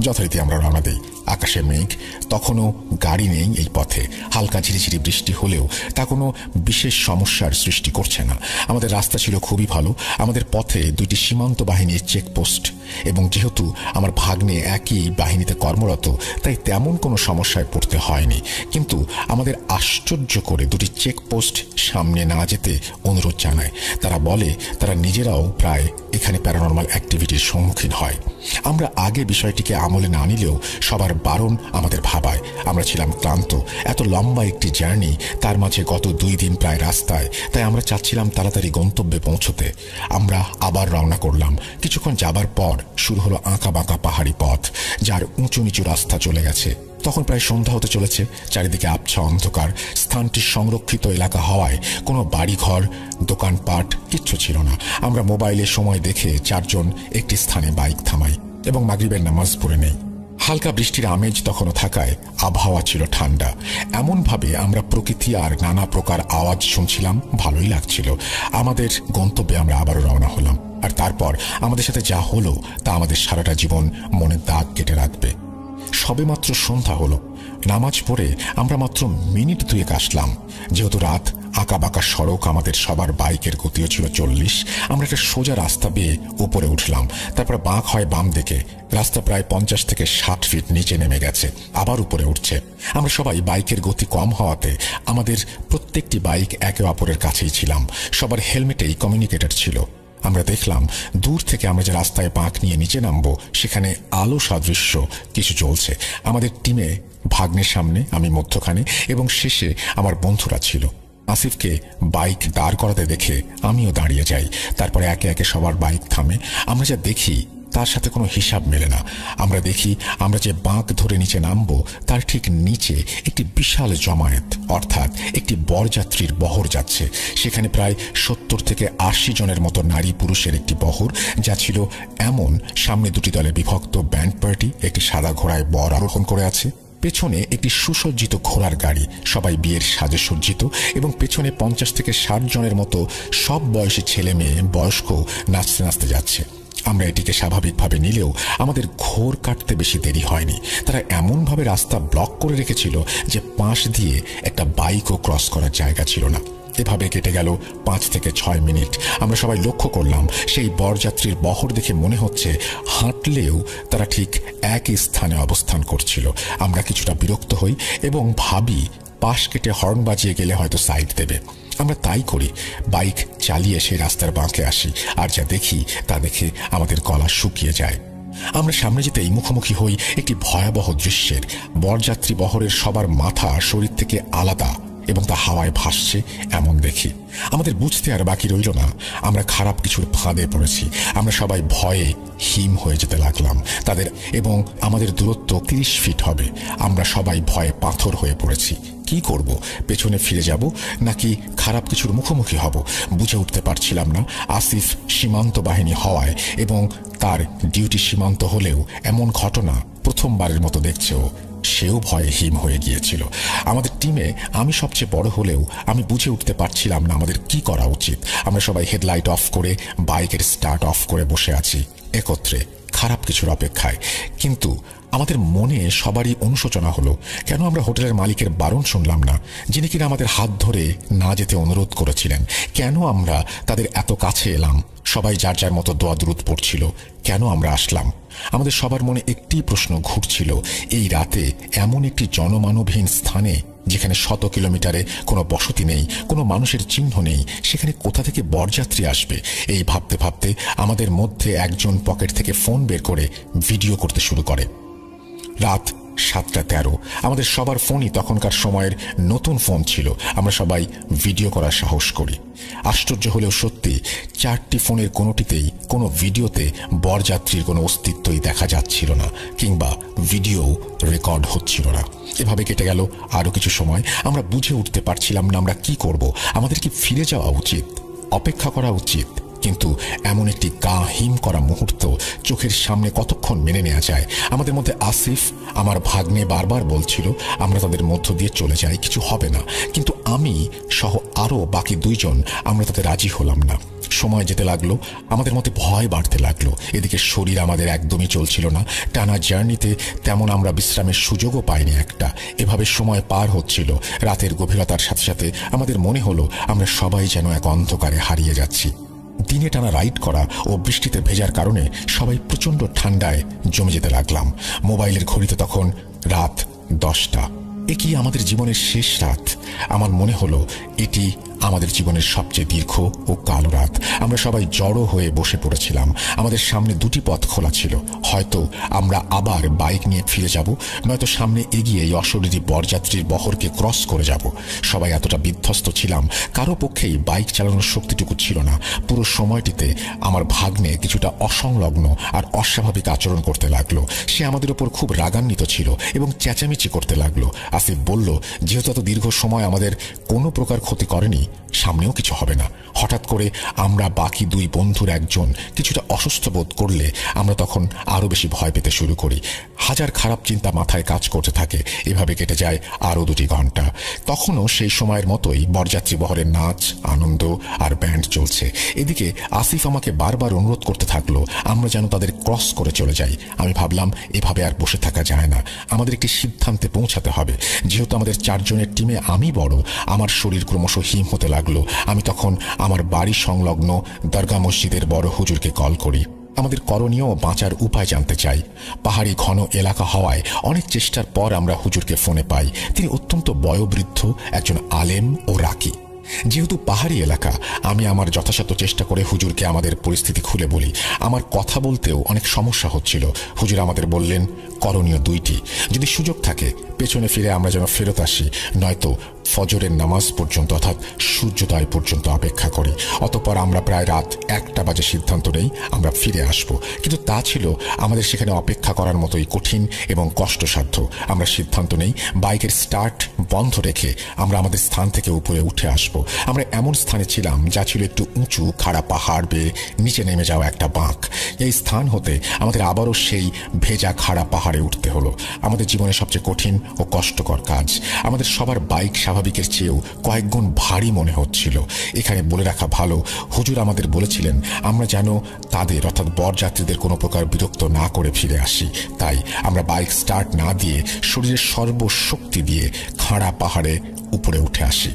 যথারীতি আমরা রওনা দিই। আকাশে মেঘ, তখনও গাড়ি নেই এই পথে। হালকা ঝিরিঝিরি বৃষ্টি হলেও তা কোনো বিশেষ সমস্যার সৃষ্টি করছে না। আমাদের রাস্তা ছিল খুবই ভালো। আমাদের পথে 2টি সীমান্ত বাহিনীর চেকপোস্ট, এবং যেহেতু আমার ভাগ্নে একই বাহিনীতে কর্মরত, তাই তেমন কোনো সমস্যায় পড়তে হয়নি। কিন্তু আমাদের আশ্চর্য করে 2টি চেকপোস্ট সামনে না যেতে অনুরোধ জানায়। তারা বলে তারা নিজেরাও প্রায় এখানে প্যারানরমাল অ্যাক্টিভিটির সম্মুখীন হয়। আমরা আগে বিষয়টিকে আমলে না নিলেও সবার বারণ আমাদের ভাবায়। আমরা ছিলাম ক্লান্ত। এত লম্বা একটি জার্নি, তার মাঝে গত 2 দিন প্রায় রাস্তায়, তাই আমরা চাচ্ছিলাম তাড়াতাড়ি গন্তব্যে পৌঁছতে। আমরা আবার রওনা করলাম। কিছুক্ষণ যাবার পর শুরু হলো আঁকা বাঁকা পাহাড়ি পথ, যার উঁচু নিচু রাস্তা চলে গেছে। তখন প্রায় সন্ধ্যা হতে চলেছে। চারিদিকে আবছা অন্ধকার। স্থানটি সংরক্ষিত এলাকা হওয়ায় কোনো বাড়িঘর, দোকানপাট কিচ্ছু ছিল না। আমরা মোবাইলে সময় দেখে 4 জন একটি স্থানে বাইক থামাই এবং মাগরিবের নামাজ পড়ে নেই। হালকা বৃষ্টির আমেজ তখনও থাকায় আবহাওয়া ছিল ঠান্ডা। এমনভাবে আমরা প্রকৃতি আর নানা প্রকার আওয়াজ শুনছিলাম, ভালোই লাগছিল। আমাদের গন্তব্যে আমরা আবারও রওনা হলাম। আর তারপর আমাদের সাথে যা হলো তা আমাদের সারাটা জীবন মনে দাগ কেটে রাখবে। সবেমাত্র সন্ধ্যা হলো। নামাজ পড়ে আমরা মাত্র মিনিট 2 আসলাম। যেহেতু রাত, আঁকা বাঁকা সড়ক, আমাদের সবার বাইকের গতিও ছিল 40। আমরা একটা সোজা রাস্তা বেয়ে উপরে উঠলাম। তারপর বাঁক হয় বাম দিকে। রাস্তা প্রায় 50 থেকে 60 ফিট নিচে নেমে গেছে, আবার উপরে উঠছে। আমরা সবাই বাইকের গতি কম হওয়াতে আমাদের প্রত্যেকটি বাইক একে অপরের কাছেই ছিলাম। সবার হেলমেটেই কমিউনিকেটর ছিল। আমরা দেখলাম দূর থেকে আমরা যে রাস্তায় বাঁক নিয়ে নিচে নামবো, সেখানে আলো সাদৃশ্য কিছু জ্বলছে। আমাদের টিমে ভাগ্নের সামনে, আমি মধ্যখানে, এবং শেষে আমার বন্ধুরা ছিল। আসিফকে বাইক দাঁড় করাতে দেখে আমিও দাঁড়িয়ে যাই। তারপরে একে একে সবার বাইক থামে। আমরা যা দেখি তার সাথে কোনো হিসাব মেলে না। আমরা দেখি আমরা যে বাঁক ধরে নিচে নামবো, তার ঠিক নিচে একটি বিশাল জমায়েত, অর্থাৎ একটি বরযাত্রীর বহর যাচ্ছে। সেখানে প্রায় 70 থেকে 80 জনের মতো নারী পুরুষের একটি বহর, যা ছিল এমন, সামনে 2টি দলে বিভক্ত ব্যান্ড পার্টি একটি সাদা ঘোড়ায় বর আরোহণ করে আছে। পেছনে একটি সুসজ্জিত ঘোড়ার গাড়ি, সবাই বিয়ের সাজে সজ্জিত, এবং পেছনে 50 থেকে 60 জনের মতো সব বয়সী ছেলে মেয়ে, বয়স্ক নাচতে নাচতে যাচ্ছে। আমরা এটিকে স্বাভাবিকভাবে নিলেও আমাদের ঘোর কাটতে বেশি দেরি হয়নি। তারা এমনভাবে রাস্তা ব্লক করে রেখেছিল যে পাশ দিয়ে একটা বাইকও ক্রস করার জায়গা ছিল না। এভাবে কেটে গেল 5 থেকে 6 মিনিট। আমরা সবাই লক্ষ্য করলাম সেই বরযাত্রীর বহর দেখে মনে হচ্ছে হাঁটলেও তারা ঠিক একই স্থানে অবস্থান করছিল। আমরা কিছুটা বিরক্ত হই এবং ভাবি পাশ কেটে হর্ন বাজিয়ে গেলে হয়তো সাইড দেবে। আমরা তাই করি, বাইক চালিয়ে সেই রাস্তার বাঁকে আসি, আর যা দেখি তা দেখে আমাদের গলা শুকিয়ে যায়। আমরা সামনে যেতেই মুখোমুখি হই একটি ভয়াবহ দৃশ্যের। বরযাত্রী বহরের সবার মাথা শরীর থেকে আলাদা এবং তা হাওয়ায় ভাসছে এমন দেখি। আমাদের বুঝতে আর বাকি রইল না আমরা খারাপ কিছুর ফাঁদে পড়েছি। আমরা সবাই ভয়ে হিম হয়ে যেতে লাগলাম তাদের, এবং আমাদের দূরত্ব 30 ফিট হবে। আমরা সবাই ভয়ে পাথর হয়ে পড়েছি। কি করব? পেছনে ফিরে যাব নাকি খারাপ কিছুর মুখোমুখি হব বুঝে উঠতে পারছিলাম না। আসিফ সীমান্ত বাহিনী হওয়ায় এবং তার ডিউটি সীমান্ত হলেও এমন ঘটনা প্রথমবারের মতো দেখছেও, সেও ভয়ে হিম হয়ে গিয়েছিল। আমাদের টিমে আমি সবচেয়ে বড় হলেও আমি বুঝে উঠতে পারছিলাম না আমাদের কি করা উচিত। আমরা সবাই হেডলাইট অফ করে বাইকের স্টার্ট অফ করে বসে আছি একত্রে খারাপ কিছুর অপেক্ষায়। কিন্তু আমাদের মনে সবারই অনুশোচনা হলো, কেন আমরা হোটেলের মালিকের বারণ শুনলাম না, যিনি কিনা আমাদের হাত ধরে না যেতে অনুরোধ করেছিলেন? কেন আমরা তাদের এত কাছে এলাম? সবাই যার যার মতো দোয়া দুরুদ পড়ছিল, কেন আমরা আসলাম? আমাদের সবার মনে একটি প্রশ্ন ঘুরছিল, এই রাতে এমন একটি জনমানবহীন স্থানে যেখানে 100 কিলোমিটারে কোনো বসতি নেই, কোনো মানুষের চিহ্ন নেই, সেখানে কোথা থেকে বরযাত্রী আসবে? এই ভাবতে ভাবতে আমাদের মধ্যে একজন পকেট থেকে ফোন বের করে ভিডিও করতে শুরু করে। রাত 7:13। আমাদের সবার ফোনই তখনকার সময়ের নতুন ফোন ছিল। আমরা সবাই ভিডিও করার সাহস করি। আশ্চর্য হলেও সত্যি 4টি ফোনের কোনোটিতেই কোনো ভিডিওতে বরযাত্রীর কোনো অস্তিত্বই দেখা যাচ্ছিল না, কিংবা ভিডিও রেকর্ড হচ্ছিল না। এভাবে কেটে গেল আরও কিছু সময়। আমরা বুঝে উঠতে পারছিলাম না আমরা কি করব। আমাদের কি ফিরে যাওয়া উচিত, অপেক্ষা করা উচিত? কিন্তু এমন একটি গা হিম করা মুহূর্ত চোখের সামনে কতক্ষণ মেনে নেওয়া যায়? আমাদের মধ্যে আসিফ, আমার ভাগ্নে, বারবার বলছিল আমরা তাদের মধ্য দিয়ে চলে যাই, কিছু হবে না। কিন্তু আমি সহ আরও বাকি 2 জন আমরা তাতে রাজি হলাম না। সময় যেতে লাগলো, আমাদের মধ্যে ভয় বাড়তে লাগলো। এদিকে শরীর আমাদের একদমই চলছিল না। টানা জার্নিতে তেমন আমরা বিশ্রামের সুযোগও পাইনি একটা। এভাবে সময় পার হচ্ছিল। রাতের গভীরতার সাথে সাথে আমাদের মনে হলো আমরা সবাই যেন এক অন্ধকারে হারিয়ে যাচ্ছি। দিনে টানা রাইড করা ও বৃষ্টিতে ভেজার কারণে সবাই প্রচণ্ড ঠান্ডায় জমে যেতে লাগলাম। মোবাইলের ঘড়িতে তখন রাত 10টা। এ কি আমাদের জীবনের শেষ রাত? আমার মনে হলো এটি আমাদের জীবনের সবচেয়ে দীর্ঘ ও কালো রাত। আমরা সবাই জড়ো হয়ে বসে পড়েছিলাম। আমাদের সামনে 2টি পথ খোলা ছিল। হয়তো আমরা আবার বাইক নিয়ে ফিরে যাব, নয়তো সামনে এগিয়ে এই অশরীরী বরযাত্রীর বহরকে ক্রস করে যাব। সবাই এতটা বিধ্বস্ত ছিলাম, কারো পক্ষেই বাইক চালানোর শক্তিটুকু ছিল না। পুরো সময়টিতে আমার ভাগ্নে কিছুটা অসংলগ্ন আর অস্বাভাবিক আচরণ করতে লাগলো। সে আমাদের ওপর খুব রাগান্বিত ছিল এবং চেঁচামেচি করতে লাগলো। আসিফ বলল, যেহেতু এত দীর্ঘ সময় আমাদের কোনো প্রকার ক্ষতি করেনি, সামনেও কিছু হবে না। হঠাৎ করে আমরা বাকি 2 বন্ধুর একজন কিছুটা অসুস্থ বোধ করলে আমরা তখন আরও বেশি ভয় পেতে শুরু করি। হাজার খারাপ চিন্তা মাথায় কাজ করতে থাকে। এভাবে কেটে যায় আরও 2টি ঘন্টা। তখনও সেই সময়ের মতোই বরযাত্রী বহরের নাচ, আনন্দ আর ব্যান্ড চলছে। এদিকে আসিফ আমাকে বারবার অনুরোধ করতে থাকলো আমরা যেন তাদের ক্রস করে চলে যাই। আমি ভাবলাম এভাবে আর বসে থাকা যায় না, আমাদের একটি সিদ্ধান্তে পৌঁছাতে হবে। যেহেতু আমাদের 4 জনের টিমে আমি বড়, আমার শরীর ক্রমশ হিম হতে লাগলো। আমি তখন আমার বাড়ি সংলগ্ন দরগা মসজিদের বড় হুজুরকে কল করি। আমাদের করণীয় ও বাঁচার উপায় জানতে চাই। পাহাড়ি ঘন এলাকা হওয়ায় অনেক চেষ্টার পর আমরা হুজুরকে ফোনে পাই। তিনি অত্যন্ত বয়োবৃদ্ধ একজন আলেম ও রাকি। যেহেতু পাহাড়ি এলাকা, আমি আমার যথাসাধ্য চেষ্টা করে হুজুরকে আমাদের পরিস্থিতি খুলে বলি। আমার কথা বলতেও অনেক সমস্যা হচ্ছিল। হুজুর আমাদের বললেন করণীয় 2টি। যদি সুযোগ থাকে পেছনে ফিরে আমরা যেন ফেরত আসি, নয়তো ফজরের নামাজ পর্যন্ত অর্থাৎ সূর্যোদয় পর্যন্ত অপেক্ষা করি। অতঃপর আমরা প্রায় রাত 1টা বাজে সিদ্ধান্ত নেই আমরা ফিরে আসব। কিন্তু তা ছিল আমাদের সেখানে অপেক্ষা করার মতোই কঠিন এবং কষ্টসাধ্য। আমরা সিদ্ধান্ত নেই বাইকের স্টার্ট বন্ধ রেখে আমরা আমাদের স্থান থেকে উপরে উঠে আসব। আমরা এমন স্থানে ছিলাম যা ছিল একটু উঁচু, খাড়া পাহাড় বেয়ে নিচে নেমে যাওয়া একটা বাঁক। এই স্থান হতে আমাদের আবারও সেই ভেজা খাড়া পাহাড়ে উঠতে হলো। আমাদের জীবনের সবচেয়ে কঠিন ও কষ্টকর কাজ। আমাদের সবার বাইক স্বাভাবিকের চেয়েও কয়েক গুণ ভারী মনে হচ্ছিল। এখানে বলে রাখা ভালো, হুজুর আমাদের বলেছিলেন আমরা যেন তাদের অর্থাৎ বরযাত্রীদের কোনো প্রকার বিরক্ত না করে ফিরে আসি। তাই আমরা বাইক স্টার্ট না দিয়ে শরীরের সর্বশক্তি দিয়ে খাড়া পাহাড়ে উপরে উঠে আসি।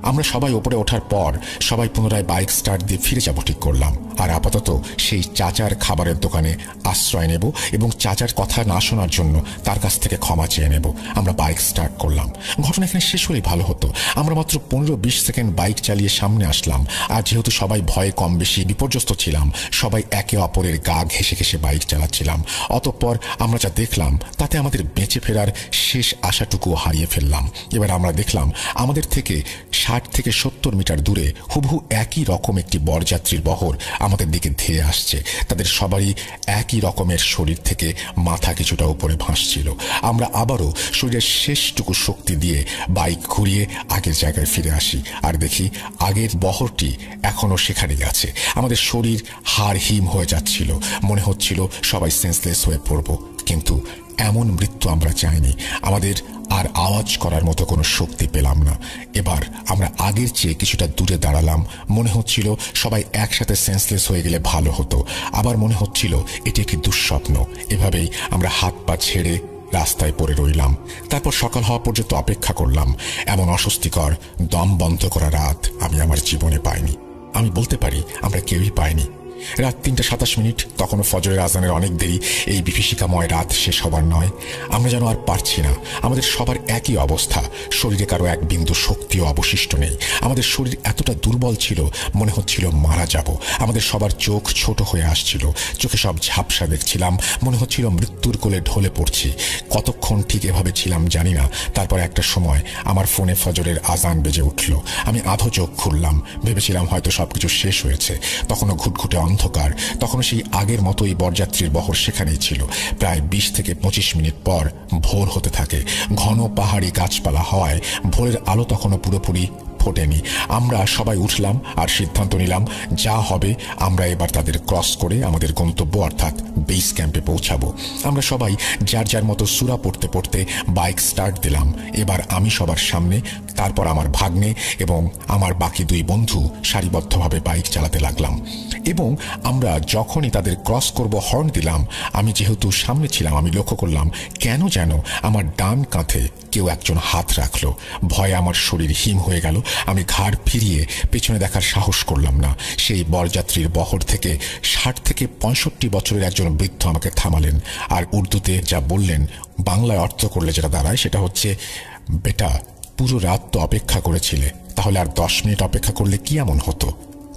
আমরা সবাই ওপরে ওঠার পর সবাই পুনরায় বাইক স্টার্ট দিয়ে ফিরে যাব ঠিক করলাম। আর আপাতত সেই চাচার খাবারের দোকানে আশ্রয় নেব এবং চাচার কথা না শোনার জন্য তার কাছ থেকে ক্ষমা চেয়ে নেব। আমরা বাইক স্টার্ট করলাম। ঘটনা এখানে শেষ হলেই ভালো হতো। আমরা মাত্র 15-20 সেকেন্ড বাইক চালিয়ে সামনে আসলাম। আর যেহেতু সবাই ভয়ে কম বেশি বিপর্যস্ত ছিলাম, সবাই একে অপরের গা ঘেঁষে ঘেঁষে বাইক চালাচ্ছিলাম। অতঃপর আমরা যা দেখলাম তাতে আমাদের বেঁচে ফেরার শেষ আশাটুকু হারিয়ে ফেললাম। এবার আমরা দেখলাম আমাদের থেকে 60 থেকে 70 মিটার দূরে হুবহু একই রকম একটি বরযাত্রীর বহর আমাদের দিকে ধেয়ে আসছে। তাদের সবারই একই রকমের শরীর থেকে মাথা কিছুটা উপরে ভাসছিল। আমরা আবারও শরীরের শেষটুকু শক্তি দিয়ে বাইক ঘুরিয়ে আগের জায়গায় ফিরে আসি আর দেখি আগের বহরটি এখনো সেখানেই আছে। আমাদের শরীর হাড় হিম হয়ে যাচ্ছিল, মনে হচ্ছিল সবাই সেন্সলেস হয়ে পড়ব। কিন্তু এমন মৃত্যু আমরা চাইনি। আমাদের আর আওয়াজ করার মতো কোনো শক্তি পেলাম না। এবার আমরা আগের চেয়ে কিছুটা দূরে দাঁড়ালাম। মনে হচ্ছিল সবাই একসাথে সেন্সলেস হয়ে গেলে ভালো হতো। আবার মনে হচ্ছিল এটি একটি দুঃস্বপ্ন। এভাবেই আমরা হাত পা ছেড়ে রাস্তায় পড়ে রইলাম। তারপর সকাল হওয়া পর্যন্ত অপেক্ষা করলাম। এমন অস্বস্তিকর দম বন্ধ করা রাত আমি আমার জীবনে পাইনি। আমি বলতে পারি আমরা কেউই পাইনি। রাত 3:27, তখনও ফজরের আজানের অনেক দেরি। এই বিভীষিকাময় রাত শেষ হবার নয়। আমরা যেন আর পারছি না। আমাদের সবার একই অবস্থা। শরীরে কারো এক বিন্দু শক্তিও অবশিষ্ট নেই। আমাদের শরীর এতটা দুর্বল ছিল, মনে হচ্ছিল মারা যাব। আমাদের সবার চোখ ছোট হয়ে আসছিল, চোখে সব ঝাপসা দেখছিলাম। মনে হচ্ছিল মৃত্যুর কোলে ঢলে পড়ছি। কতক্ষণ ঠিক এভাবে ছিলাম জানি না। তারপর একটা সময় আমার ফোনে ফজরের আজান বেজে উঠল। আমি আধো চোখ খুললাম। ভেবেছিলাম হয়তো সবকিছু শেষ হয়েছে। তখনও ঘুটঘুটে অন্ধকার। তখনও সেই আগের মতোই বরযাত্রীর বহর সেখানেই ছিল। প্রায় 20 থেকে 25 মিনিট পর ভোর হতে থাকে। ঘন পাহাড়ি গাছপালা হওয়ায় ভোরের আলো তখনও পুরোপুরি ফোটেনি। আমরা সবাই উঠলাম আর সিদ্ধান্ত নিলাম যা হবে আমরা এবার তাদের ক্রস করে আমাদের গন্তব্য অর্থাৎ বেস ক্যাম্পে পৌঁছাবো। আমরা সবাই যার যার মতো সূরা পড়তে পড়তে বাইক স্টার্ট দিলাম। এবার আমি সবার সামনে, তারপর আমার ভাগ্নে এবং আমার বাকি 2 বন্ধু সারিবদ্ধভাবে বাইক চালাতে লাগলাম। এবং আমরা যখনই তাদের ক্রস করব হর্ন দিলাম। আমি যেহেতু সামনে ছিলাম, আমি লক্ষ্য করলাম কেন যেন আমার ডান কাঁধে কেউ একজন হাত রাখলো। ভয়ে আমার শরীর হিম হয়ে গেল। আমি ঘাড় ফিরিয়ে পেছনে দেখার সাহস করলাম না। সেই বরযাত্রীর বহর থেকে 60 থেকে 65 বছরের একজন বৃদ্ধ আমাকে থামালেন আর উর্দুতে যা বললেন, বাংলায় অর্থ করলে যেটা দাঁড়ায় সেটা হচ্ছে, বেটা পুরো রাত তো অপেক্ষা করেছিলে, তাহলে আর 10 মিনিট অপেক্ষা করলে কি এমন হতো।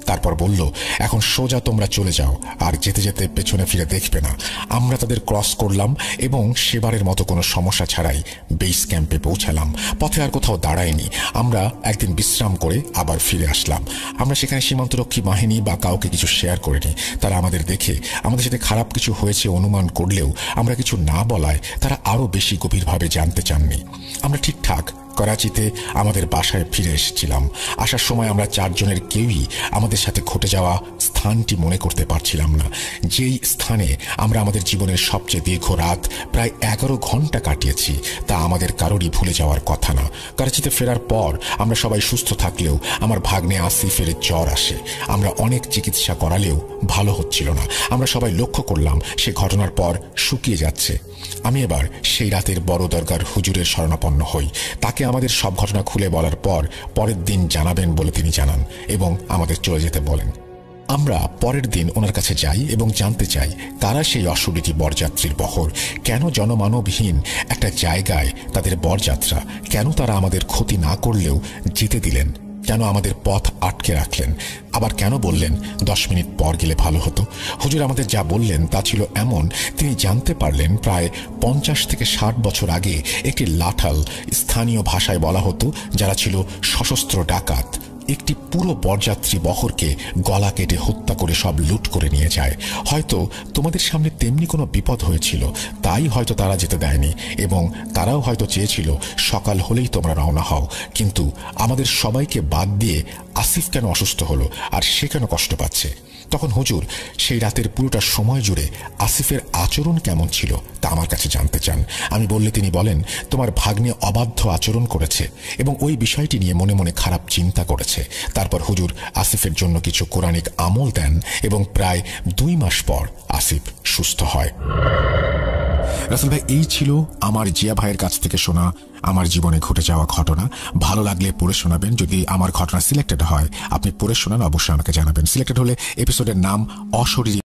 তারপর বলল, এখন সোজা তোমরা চলে যাও আর যেতে যেতে পেছনে ফিরে দেখবে না। আমরা তাদের ক্রস করলাম এবং সেবারের মতো কোনো সমস্যা ছাড়াই বেস ক্যাম্পে পৌঁছালাম। পথে আর কোথাও দাঁড়ায়নি। আমরা একদিন বিশ্রাম করে আবার ফিরে আসলাম। আমরা সেখানে সীমান্তরক্ষী বাহিনী বা কাউকে কিছু শেয়ার করিনি। তারা আমাদের দেখে আমাদের সাথে খারাপ কিছু হয়েছে অনুমান করলেও আমরা কিছু না বলায় তারা আরও বেশি গভীরভাবে জানতে চাননি। আমরা ঠিকঠাক করাচিতে আমাদের বাসায় ফিরে এসেছিলাম। আসার সময় আমরা 4 জনের কেউই আমাদের সাথে ঘটে যাওয়া স্থানটি মনে করতে পারছিলাম না। যেই স্থানে আমরা আমাদের জীবনের সবচেয়ে দীর্ঘ রাত প্রায় 11 ঘন্টা কাটিয়েছি তা আমাদের কারোরই ভুলে যাওয়ার কথা না। করাচিতে ফেরার পর আমরা সবাই সুস্থ থাকলেও আমার ভাগ্নে আসিফের জ্বর আসে। আমরা অনেক চিকিৎসা করালেও ভালো হচ্ছিল না। আমরা সবাই লক্ষ্য করলাম সে ঘটনার পর শুকিয়ে যাচ্ছে। আমি এবার সেই রাতের বড় দরগার হুজুরের শরণাপন্ন হই। তাকে আমাদের সব ঘটনা খুলে বলার পর পরের দিন জানাবেন বলে তিনি জানান এবং আমাদের চলে যেতে বলেন। আমরা পরের দিন ওনার কাছে যাই এবং জানতে চাই কারা সেই অশরীরী বরযাত্রীর বহর, কেন জনমানবহীন একটা জায়গায় তাদের বরযাত্রা, কেন তারা আমাদের ক্ষতি না করলেও যেতে দিলেন, কেন আমাদের পথ আটকে রাখলেন, আবার কেন বললেন 10 মিনিট পর গেলে ভালো হতো। হুজুর আমাদের যা বললেন তা ছিল এমন, তিনি জানতে পারলেন প্রায় 50 থেকে 60 বছর আগে একটি লাঠাল, স্থানীয় ভাষায় বলা হতো, যারা ছিল সশস্ত্র ডাকাত, একটি পুরো বরযাত্রী বহরকে গলা কেটে হত্যা করে সব লুট করে নিয়ে যায়। হয়তো তোমাদের সামনে তেমনি কোনো বিপদ হয়েছিল, তাই হয়তো তারা যেতে দেয়নি এবং তারাও হয়তো চেয়েছিল সকাল হলেই তোমরা রওনা হও। কিন্তু আমাদের সবাইকে বাদ দিয়ে আসিফ কেন অসুস্থ হলো আর সে কেন কষ্ট পাচ্ছে? তখন হুজুর সেই রাতের পুরোটা সময় জুড়ে আসিফের আচরণ কেমন ছিল তা আমার কাছে জানতে চান। আমি বললে তিনি বলেন, তোমার ভাগ্নে অবাধ্য আচরণ করেছে এবং ওই বিষয়টি নিয়ে মনে মনে খারাপ চিন্তা করেছে। তারপর হুজুর আসিফের জন্য কিছু কোরআনিক আমল দেন এবং প্রায় 2 মাস পর আসিফ সুস্থ হয়। রাসেল ভাই, এই ছিল আমার জিয়া ভাইয়ের কাছ থেকে শোনা আমার জীবনে ঘটে যাওয়া ঘটনা। ভালো লাগলে পড়ে শোনাবেন। যদি আমার ঘটনা সিলেক্টেড হয়, আপনি পড়ে শোনান, অবশ্যই আমাকে জানাবেন। সিলেক্টেড হলে এপিসোডের নাম অশরীরী